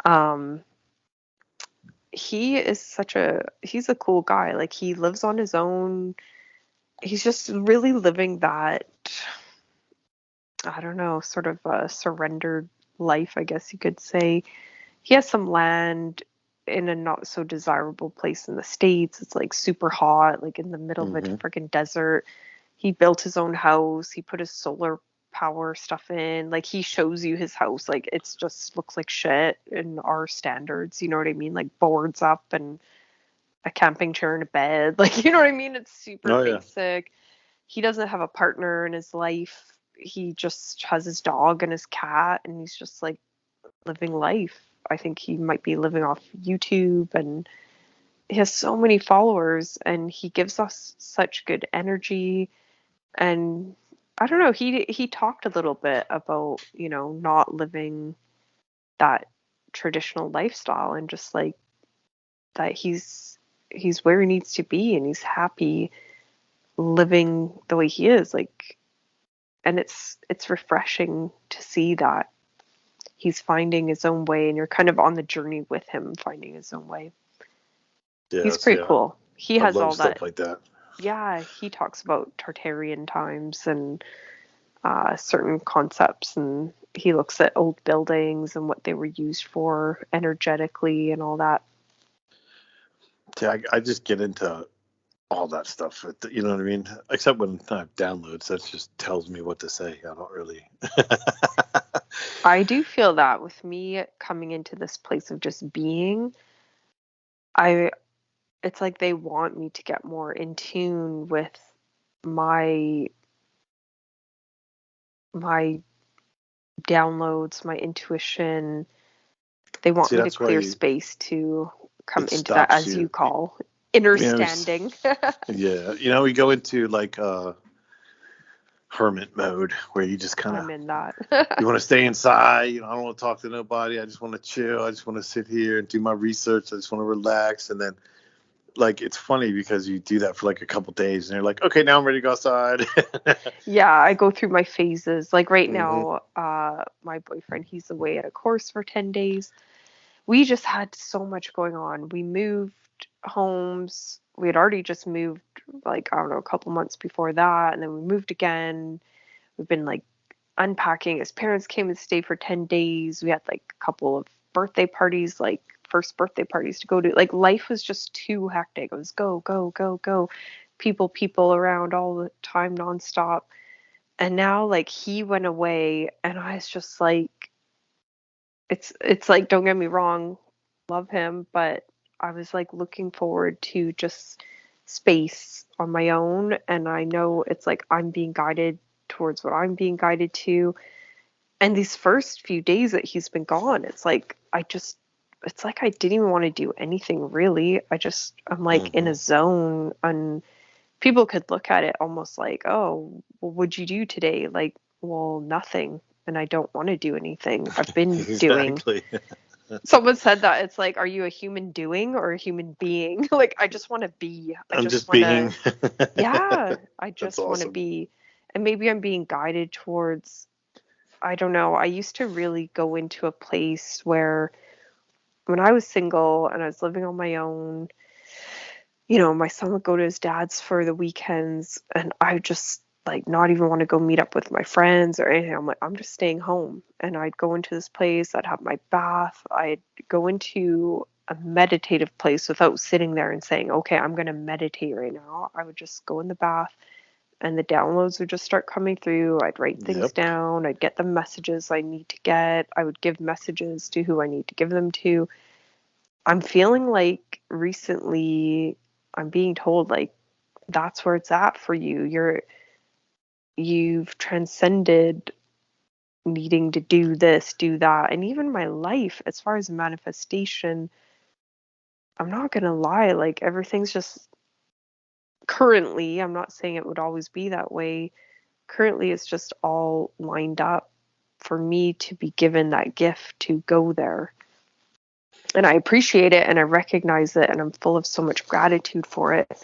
Um, he's a cool guy. Like, he lives on his own. He's just really living that, I don't know, sort of a surrendered life, I guess you could say. He has some land in a not so desirable place in the States. It's like super hot, like in the middle of a Hmm. freaking desert. He built his own house. He put his solar power stuff in. Like, he shows you his house. Like, it's just looks like shit in our standards. You know what I mean? Like, boards up and a camping chair and a bed. Like, you know what I mean? It's super Oh yeah. basic. He doesn't have a partner in his life. He just has his dog and his cat, and he's just like living life. I think he might be living off YouTube, and he has so many followers, and he gives us such good energy. And I don't know, he talked a little bit about, not living that traditional lifestyle, and just like that he's where he needs to be, and he's happy living the way he is, like. And it's refreshing to see that he's finding his own way, and you're kind of on the journey with him finding his own way. He's Yes. pretty Yeah. cool. He I has love all stuff that. like that. Yeah, he talks about Tartarian times and certain concepts, and he looks at old buildings and what they were used for energetically and all that. See, I just get into all that stuff. You know what I mean? Except when I have downloads, that just tells me what to say. I don't really. I do feel that with me coming into this place of just being, I it's like they want me to get more in tune with my my downloads, my intuition. They want See, me to that's why clear space to come it into that, stops as you you. call, You know, understanding. yeah. We go into like hermit mode where you just kind of I'm in that. you want to stay inside. I don't want to talk to nobody. I just want to chill. I just want to sit here and do my research. I just want to relax. And then, like, it's funny because you do that for like a couple days and you're like, okay, now I'm ready to go outside. Yeah, I go through my phases. Like, right Hmm. now, my boyfriend, he's away at a course for 10 days. We just had so much going on. We moved homes. We had already just moved, like, I don't know, a couple months before that, and then we moved again. We've been like unpacking. His parents came and stayed for 10 days. We had like a couple of birthday parties like first birthday parties to go to. Like life was just too hectic. It was go, go, go, go. People around all the time nonstop. And now like he went away and I was just like it's like don't get me wrong, love him, but I was like looking forward to just space on my own, and I know it's like I'm being guided towards what I'm being guided to. And these first few days that he's been gone, it's like I didn't even want to do anything really. I'm like in a zone, and people could look at it almost like, oh, well, what'd you do today? Like, well, nothing. And I don't want to do anything. I've been doing. Exactly. Someone said that. It's like, are you a human doing or a human being? Like, I just want to be. I I'm just just want being. to, yeah, I That's just want to awesome. be. And maybe I'm being guided towards, I don't know. I used to really go into a place where when I was single and I was living on my own, my son would go to his dad's for the weekends, and I just like not even want to go meet up with my friends or anything. I'm like, I'm just staying home. And I'd go into this place, I'd have my bath, I'd go into a meditative place without sitting there and saying, okay, I'm going to meditate right now. I would just go in the bath and the downloads would just start coming through. I'd write things Yep. down, I'd get the messages I need to get, I would give messages to who I need to give them to. I'm feeling like recently I'm being told like that's where it's at for you. You've transcended needing to do this, do that. And even my life as far as manifestation, I'm not going to lie, like everything's just currently, I'm not saying it would always be that way. Currently it's just all lined up for me to be given that gift to go there. And I appreciate it and I recognize it and I'm full of so much gratitude for it.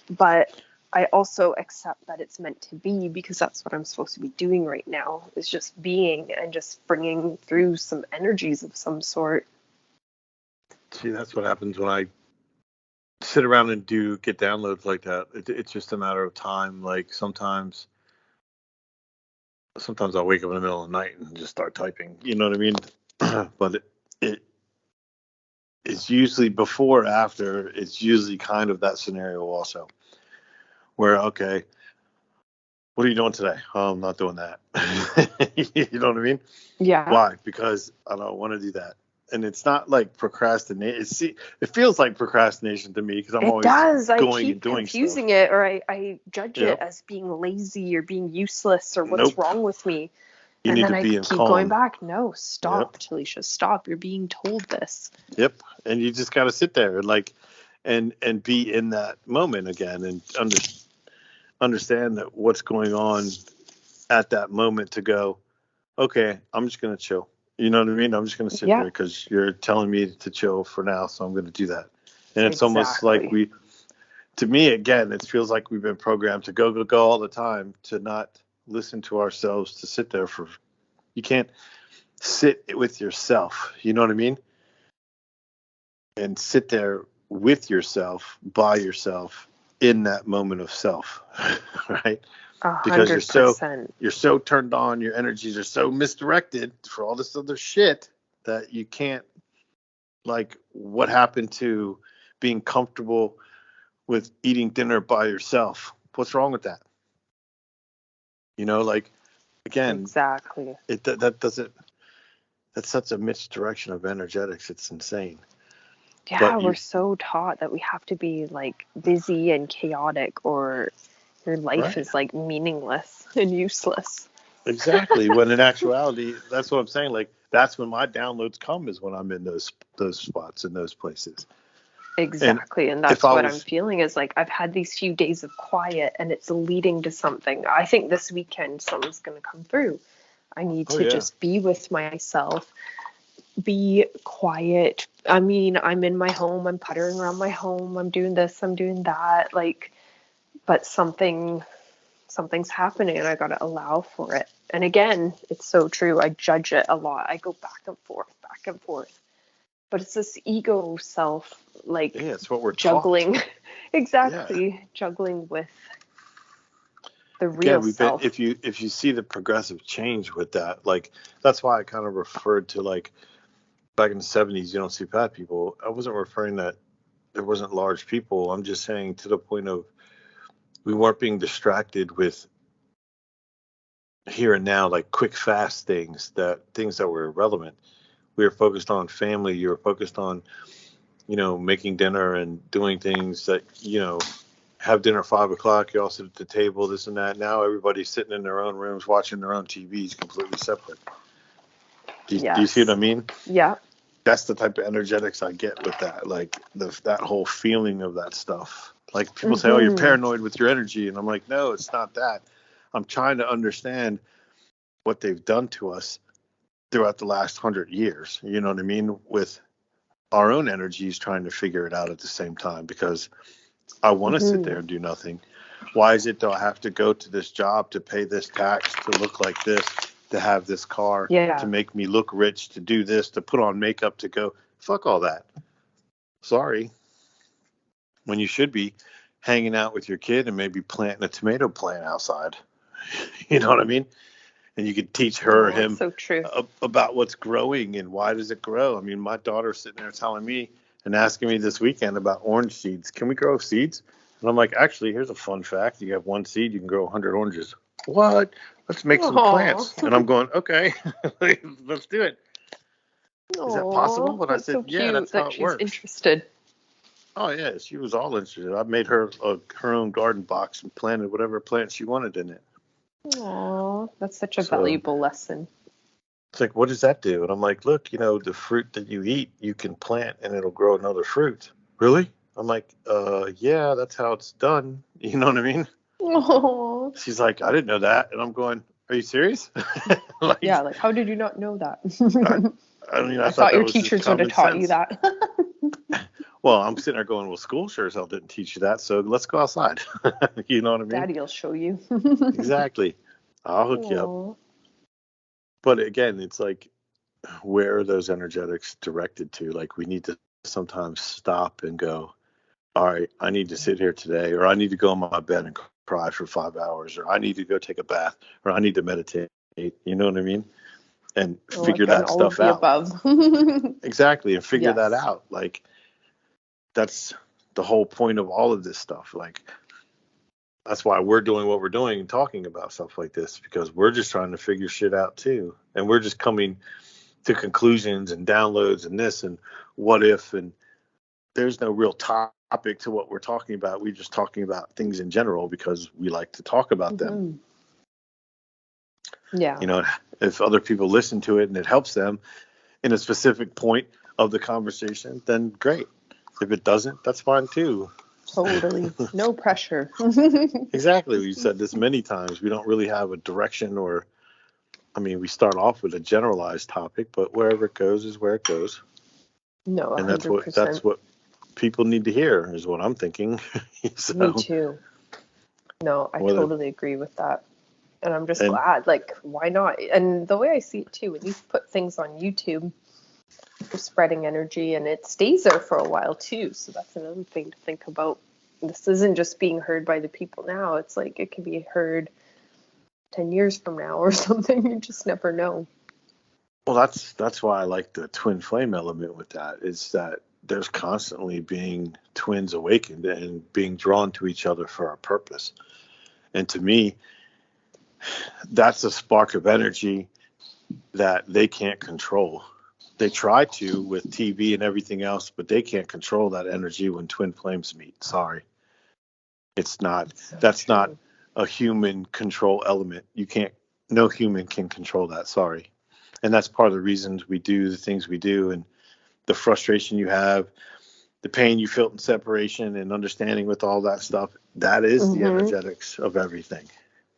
But I also accept that it's meant to be because that's what I'm supposed to be doing right now is just being and just bringing through some energies of some sort. See, that's what happens when I sit around and get downloads like that. It's just a matter of time. Like sometimes I'll wake up in the middle of the night and just start typing. You know what I mean? But it's usually before or after. It's usually kind of that scenario also, where okay, what are you doing today? Oh, I'm not doing that. You know what I mean? Yeah. Why? Because I don't want to do that. And it's not like procrastination. It feels like procrastination to me because I'm It always does. I going and keep doing confusing stuff. it or I judge it Yep. as being lazy or being useless or what's Nope. wrong with me. You And need then to I be in keep going calm. back. No, Yep. stop, Talysia, stop. You're being told this. Yep. And you just got to sit there and and be in that moment again and understand that what's going on at that moment to go, okay, I'm just going to chill. You know what I mean? I'm just going to sit Yeah, there because you're telling me to chill for now. So I'm going to do that. And it's almost like exactly. to me, again, it feels like we've been programmed to go, go, go all the time, to not listen to ourselves, to sit there you can't sit with yourself. You know what I mean? And sit there with yourself, by yourself, in that moment of self, right? Because 100%. you're so turned on, your energies are so misdirected for all this other shit that you can't, like, what happened to being comfortable with eating dinner by yourself? What's wrong with that? Like, again, Exactly. that doesn't, that's such a misdirection of energetics. It's insane. Yeah, But we're so taught that we have to be like busy and chaotic or your life right, is like meaningless and useless. exactly. When in actuality, that's what I'm saying. Like, that's when my downloads come, is when I'm in those spots, in those places. And Exactly. And if that's I what I'm was feeling is like I've had these few days of quiet and it's leading to something. I think this weekend something's going to come through. I need oh to yeah, just be with myself, be quiet. I mean, I'm in my home, I'm puttering around my home, I'm doing this, I'm doing that, like, but something's happening and I got to allow for it. And again, it's so true. I judge it a lot. I go back and forth, back and forth. But it's this ego self, like yeah, it's what we're taught. juggling, Yeah. exactly, juggling with the Again, real we've been self. if you see the progressive change with that, like that's why I kind of referred to like back in the 70s, you don't see fat people. I wasn't referring that there wasn't large people. I'm just saying to the point of we weren't being distracted with here and now, like quick, fast things that were irrelevant. We were focused on family. You were focused on, making dinner and doing things that, have dinner at 5 o'clock. You all sit at the table, this and that. Now everybody's sitting in their own rooms, watching their own TVs, completely separate. Do you see what I mean? Yeah. That's the type of energetics I get with that, like that whole feeling of that stuff. Like people say, "Oh, you're paranoid with your energy," and I'm like, "No, it's not that. I'm trying to understand what they've done to us throughout the last 100 years. You know what I mean? With our own energies, trying to figure it out at the same time because I want to sit there and do nothing. Why is it that I have to go to this job to pay this tax, to look like this, to have this car, to make me look rich, to do this, to put on makeup, to go, fuck all that. Sorry. When you should be hanging out with your kid and maybe planting a tomato plant outside. You know what I mean? And you could teach her or him so true. About what's growing and why does it grow. I mean, my daughter's sitting there telling me and asking me this weekend about orange seeds. Can we grow seeds? And I'm like, actually, here's a fun fact. You have one seed, you can grow 100 oranges. What? Let's make some plants. And I'm going, okay, let's do it. Is that possible? And I said, so yeah, that's how it she's works. Interested. Oh, yeah, she was all interested. I made her her own garden box and planted whatever plant she wanted in it. Aw, that's such a valuable lesson. It's like, what does that do? And I'm like, look, the fruit that you eat, you can plant and it'll grow another fruit. Really? I'm like, yeah, that's how it's done. You know what I mean? Aww. She's like, I didn't know that. And I'm going, are you serious? Like, how did you not know that? I thought your teachers would have taught you that. Well, I'm sitting there going, well, school sure as hell didn't teach you that, so let's go outside. You know what I mean? Daddy will show you. Exactly. I'll hook you up. But again, it's like, where are those energetics directed to? Like, we need to sometimes stop and go, all right, I need to sit here today, or I need to go in my bed and cry for 5 hours, or I need to go take a bath, or I need to meditate. You know what I mean? And figure that stuff out. Above. Exactly. And figure that out. Like, that's the whole point of all of this stuff. Like, that's why we're doing what we're doing and talking about stuff like this, because we're just trying to figure shit out too. And we're just coming to conclusions and downloads and this and what if, and there's no real topic to what we're talking about. We're just talking about things in general because we like to talk about them. Yeah. If other people listen to it and it helps them in a specific point of the conversation, then great. If it doesn't, that's fine too. Totally. No pressure. Exactly. We've said this many times. We don't really have a direction we start off with a generalized topic, but wherever it goes is where it goes. No, 100%. And that's what people need to hear is what I'm thinking. So, me too. No, I totally agree with that. And I'm just glad, like, why not? And the way I see it too, when you put things on YouTube, you're spreading energy and it stays there for a while too. So that's another thing to think about. This isn't just being heard by the people now. It's like it can be heard 10 years from now or something. You just never know. Well, that's why I like the twin flame element with that, is that there's constantly being twins awakened and being drawn to each other for a purpose. And to me, that's a spark of energy that they can't control. They try to with TV and everything else, but they can't control that energy when twin flames meet. Sorry. It's not, that's not a human control element. No human can control that. Sorry. And that's part of the reasons we do the things we do, and the frustration you have, the pain you felt in separation and understanding with all that stuff. That is the energetics of everything.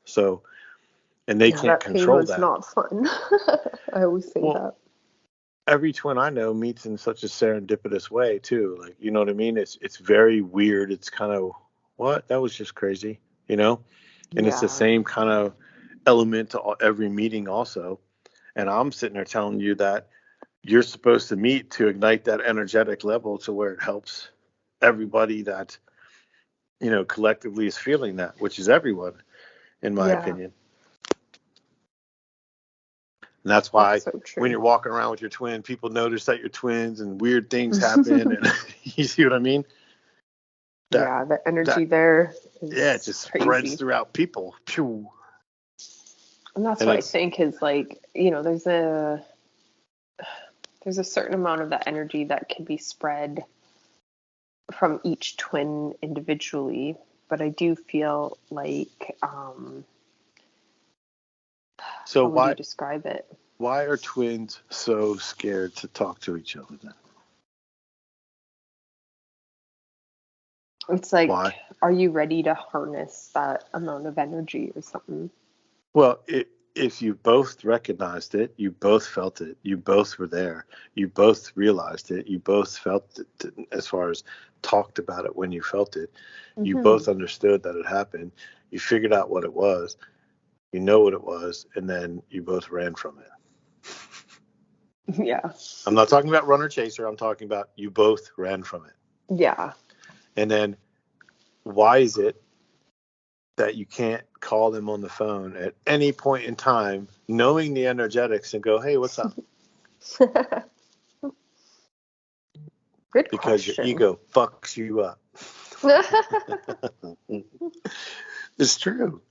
So, and they can't control that. It's not fun. I always say that. Every twin I know meets in such a serendipitous way too. Like, you know what I mean? It's very weird. It's kind of, what? That was just crazy, And it's the same kind of element to every meeting also. And I'm sitting there telling you that you're supposed to meet to ignite that energetic level to where it helps everybody that, collectively is feeling that, which is everyone, in my opinion. And that's why so when you're true. walking around with your twin, people notice that you're twins and weird things happen. And you see what I mean? That Yeah, the energy that there yeah, it is just spreads crazy. throughout people. Phew. And that's And what I it's think is like, there's a certain amount of that energy that can be spread from each twin individually, but I do feel like so how would you describe it? why are twins so scared to talk to each other then? It's like, Why? are you ready to harness that amount of energy or something? Well, if you both recognized it, you both felt it, you both were there, you both realized it, you both felt it as far as talked about it when you felt it, you Hmm. both understood that it happened, you figured out what it was, you know what it was, and then you both ran from it. Yeah. I'm not talking about runner chaser, I'm talking about you both ran from it. Yeah. And then why is it that you can't call them on the phone at any point in time, knowing the energetics, and go, hey, what's up? Good Because your question. ego fucks you up. It's true.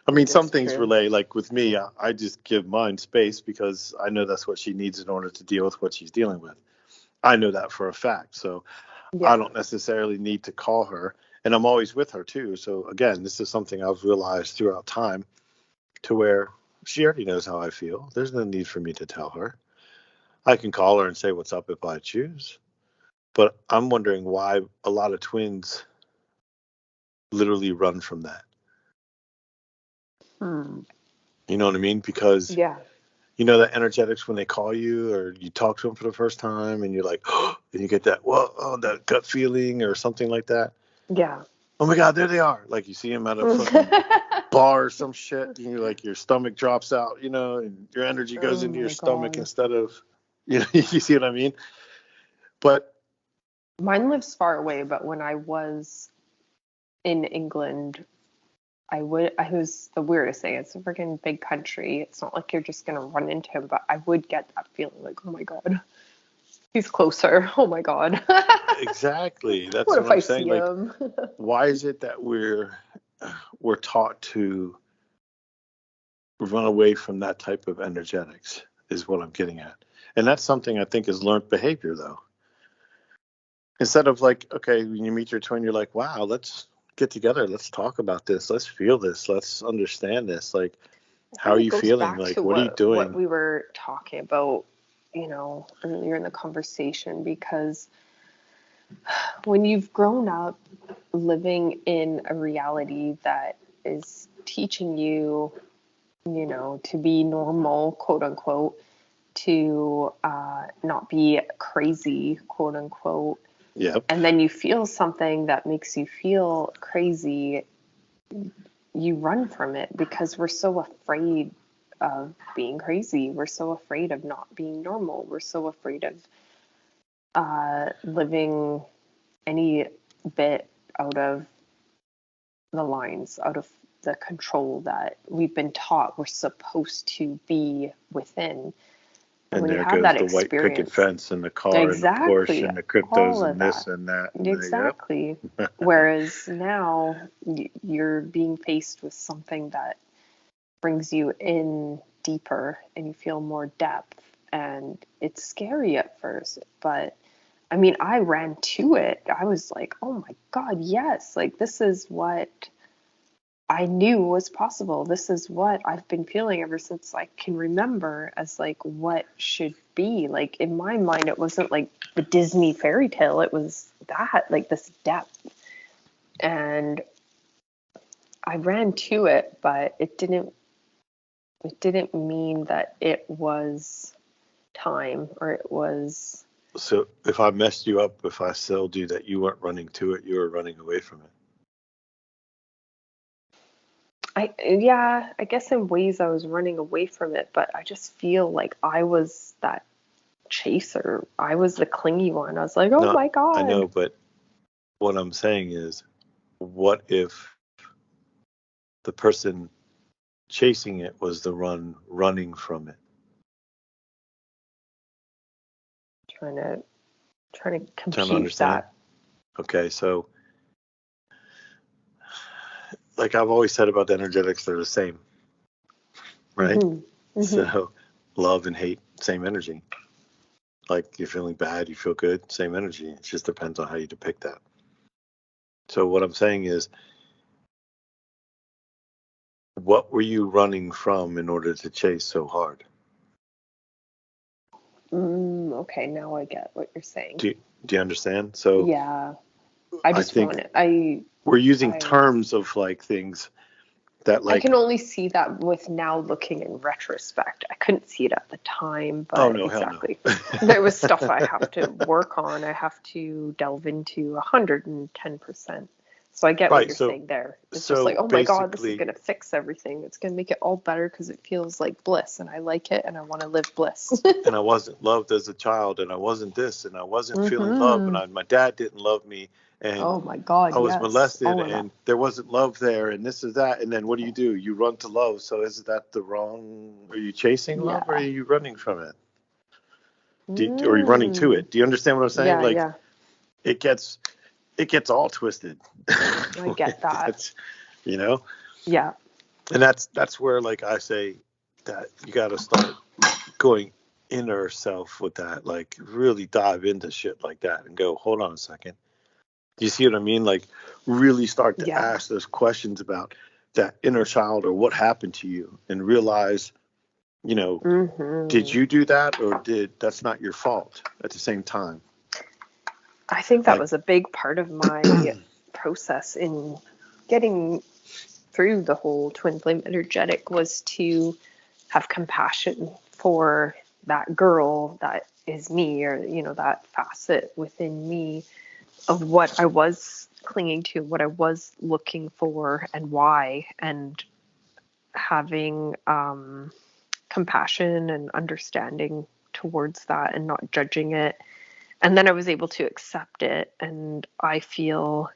I mean, It some is things true. relay. Like with me, I just give mine space because I know that's what she needs in order to deal with what she's dealing with. I know that for a fact. So I Yeah. don't necessarily need to call her. And I'm always with her too. So again, this is something I've realized throughout time to where she already knows how I feel. There's no need for me to tell her. I can call her and say what's up if I choose. But I'm wondering why a lot of twins literally run from that. Hmm. You know what I mean? Because Yeah. you know that energetics when they call you or you talk to them for the first time and you're like, oh, and you get that, well, oh, that gut feeling or something like that. Yeah. Oh my God, there they are. Like you see them at a fucking bar or some shit. And you're like, your stomach drops out, and your energy goes Oh into your my stomach God. instead of, you see what I mean? But Mine lives far away, but when I was in England, I was the weirdest thing. It's a freaking big country. It's not like you're just gonna run into him, but I would get that feeling like, oh my God, he's closer. Oh my God. exactly, that's What what if I'm I saying. see Like, him? why is it that we're taught to run away from that type of energetics is what I'm getting at. And that's something I think is learned behavior though. Instead of like, okay, when you meet your twin, you're like, wow, let's get together. Let's talk about this. Let's feel this. Let's understand this. Like, I how are think it you goes feeling? back Like, to what are you what doing? we were talking about, earlier in the conversation, because when you've grown up living in a reality that is teaching you, to be normal, quote unquote, to not be crazy, quote unquote, Yep. and then you feel something that makes you feel crazy, you run from it because we're so afraid of being crazy. We're so afraid of not being normal. We're so afraid of living any bit out of the lines, out of the control that we've been taught we're supposed to be within. And And when you there have goes that the white picket experience, fence and the car and the Porsche exactly, and the cryptos all and of that, this and that. And exactly. yep. Whereas now you're being faced with something that brings you in deeper and you feel more depth. And it's scary at first, but I mean, I ran to it. I was like, oh my God, yes. Like, this is what I knew was possible. This is what I've been feeling ever since I can remember as like what should be. Like, in my mind, it wasn't like the Disney fairy tale, it was that, like this depth. And I ran to it, but it didn't mean that it was time or it was. So if I messed you up, if I sold you that you weren't running to it, you were running away from it. Yeah, I guess in ways I was running away from it, but I just feel like I was that chaser. I was the clingy one. I was like, oh No, my I God. know, but what I'm saying is, what if the person chasing it was the running from it? trying to Trying to compute understand. that. Okay, so like I've always said about the energetics, they're the same, right? Mm-hmm. Mm-hmm. So love and hate, same energy. Like you're feeling bad, you feel good, same energy. It just depends on how you depict that. So what I'm saying is, what were you running from in order to chase so hard? Okay, now I get what you're saying. Do you understand? So Yeah, I I just think want it. I we're using I terms of like things that I like, can only see that with now looking in retrospect. I couldn't see it at the time, oh but no, hell no. exactly. There was stuff I have to work on. I have to delve into 110%. So I get what Right. you're saying there. It's just like, So oh my God, this is basically, going to fix everything. It's going to make it all better because it feels like bliss and I like it and I want to live bliss. and I wasn't loved as a child, and I wasn't this, and I wasn't feeling love, and Mm-hmm. my dad didn't love me, and Oh my God, I was yes. molested, All of that. and there wasn't love there, and this is that, and then what do? You run to love. So is that the wrong? Are you chasing love, or are Yeah. you running from it? Or are you running to Mm. it? Do you understand what I'm saying? Yeah, Like yeah. it gets all twisted. I get that. That's, you know, Yeah. and that's where like I say that you got to start going inner self with that, like really dive into shit like that and go, hold on a second. Do you see what I mean? Like really start to Yeah. ask those questions about that inner child or what happened to you and realize, you know, did Mm-hmm. you do that or that's not your fault at the same time? I think that Like, was a big part of my process in getting through the whole twin flame energetic was to have compassion for that girl that is me, or that facet within me of what I was clinging to, what I was looking for and why, and having compassion and understanding towards that and not judging it. And then I was able to accept it, and I feel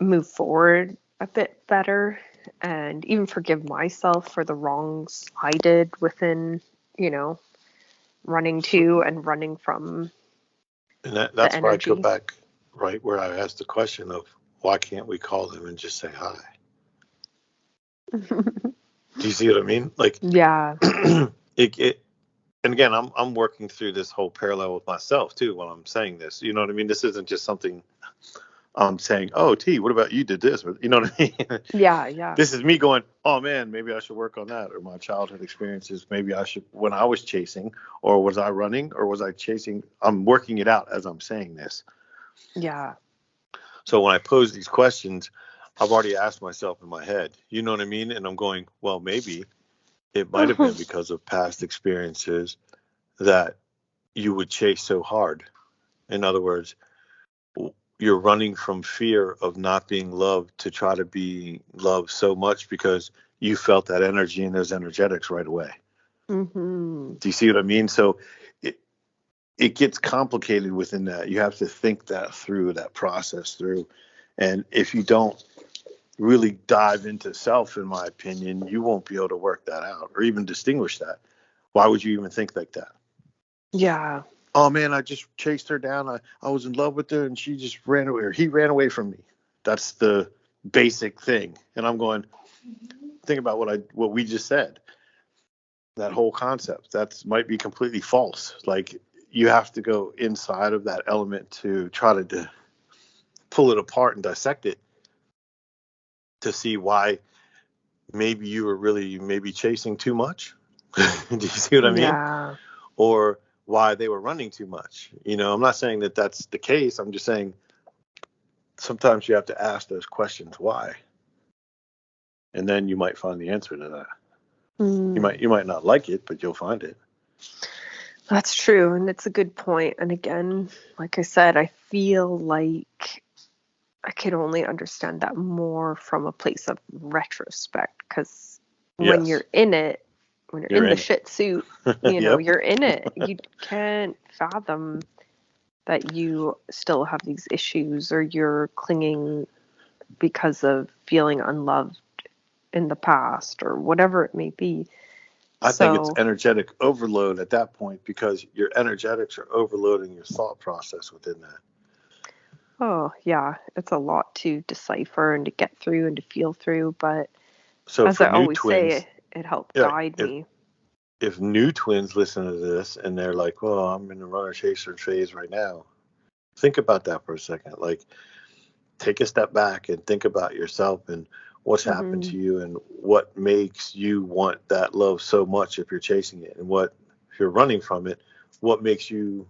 move forward a bit better and even forgive myself for the wrongs I did within, you know, running to and running from and the that's where I go energy. back right where I asked the question of why can't we call them and just say hi? Do you see what I mean? Like, Yeah. it and again, I'm working through this whole parallel with myself too while I'm saying this. You know what I mean? This isn't just something I'm saying, oh, T, what about you did this? You know what I mean? Yeah. Yeah. This is me going, oh man, maybe I should work on that. Or my childhood experiences, maybe I should, when I was chasing, or was I running, or was I chasing? I'm working it out as I'm saying this. Yeah. So when I pose these questions, I've already asked myself in my head, you know what I mean? And I'm going, well, maybe it might have been because of past experiences that you would chase so hard. In other words, you're running from fear of not being loved to try to be loved so much because you felt that energy and those energetics right away. Mm-hmm. Do you see what I mean? So it it gets complicated within that. You have to think that through, that process through. And if you don't really dive into self, in my opinion, you won't be able to work that out or even distinguish that. Why would you even think like that? Yeah. Oh man, I just chased her down. I was in love with her and she just ran away, or he ran away from me. That's the basic thing. And I'm going, think about what we just said. That whole concept. That might be completely false. Like you have to go inside of that element to try to pull it apart and dissect it to see why maybe you were really maybe chasing too much. Do you see what I mean? Yeah. Or why they were running too much. I'm not saying that that's the case. I'm just saying sometimes you have to ask those questions why, and then you might find the answer to that. Mm. You might not like it, but you'll find it. That's true. And it's a good point. And again, like I said, I feel like I could only understand that more from a place of retrospect, because when Yes, you're in it, when you're you're in the in shit suit, it. Yep. you're in it. You can't fathom that you still have these issues or you're clinging because of feeling unloved in the past or whatever it may be. I think it's So, energetic overload at that point because your energetics are overloading your thought process within that. oh, yeah, it's a lot to decipher and to get through and to feel through. But So as for I new always twins, say, it helped yeah, guide me. if new twins listen to this and they're like, "Well, I'm in the runner chaser phase right now," think about that for a second. Like, take a step back and think about yourself and what's happened Hmm. to you and what makes you want that love so much if you're chasing it, and what if you're running from it, what makes you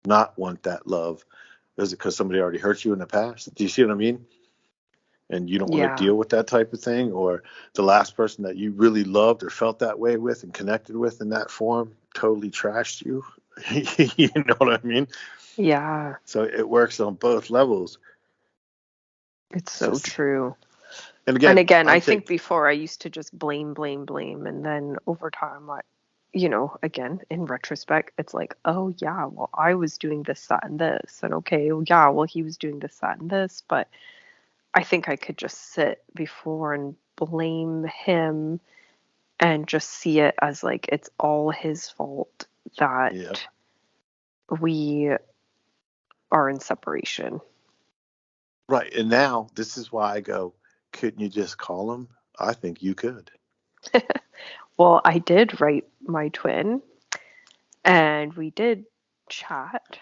not want that love. Is it because somebody already hurt you in the past? Do you see what I mean? And you don't want to Yeah. deal with that type of thing, or the last person that you really loved or felt that way with and connected with in that form totally trashed you. You know what I mean? Yeah. So it works on both levels. It's It's so just, true. and And again, again, I'm I think take before I used to just blame, blame, blame. And then over time, again, in retrospect, it's like, oh, yeah, well, I was doing this, that, and this. And okay, well, yeah, well, he was doing this, that, and this. But I think I could just sit before and blame him and just see it as like it's all his fault that yeah, we are in separation. right. And now this is why I go, couldn't you just call him? I think you could. Well, I did write my twin and we did chat,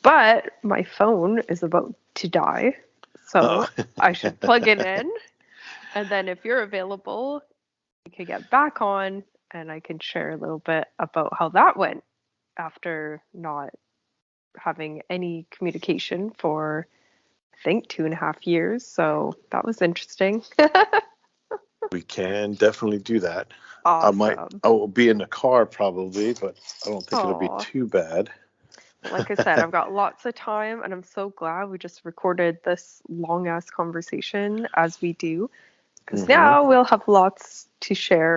but my phone is about to die. Uh So I should plug it oh. in. And then if you're available, we could get back on and I can share a little bit about how that went after not having any communication for, I think, 2.5 years. So that was interesting. We can definitely do that. Awesome. I will be in the car probably, but I don't think it'll be Oh, too bad. like I said, I've got lots of time and I'm so glad we just recorded this long ass conversation as we do because Hmm. now we'll have lots to share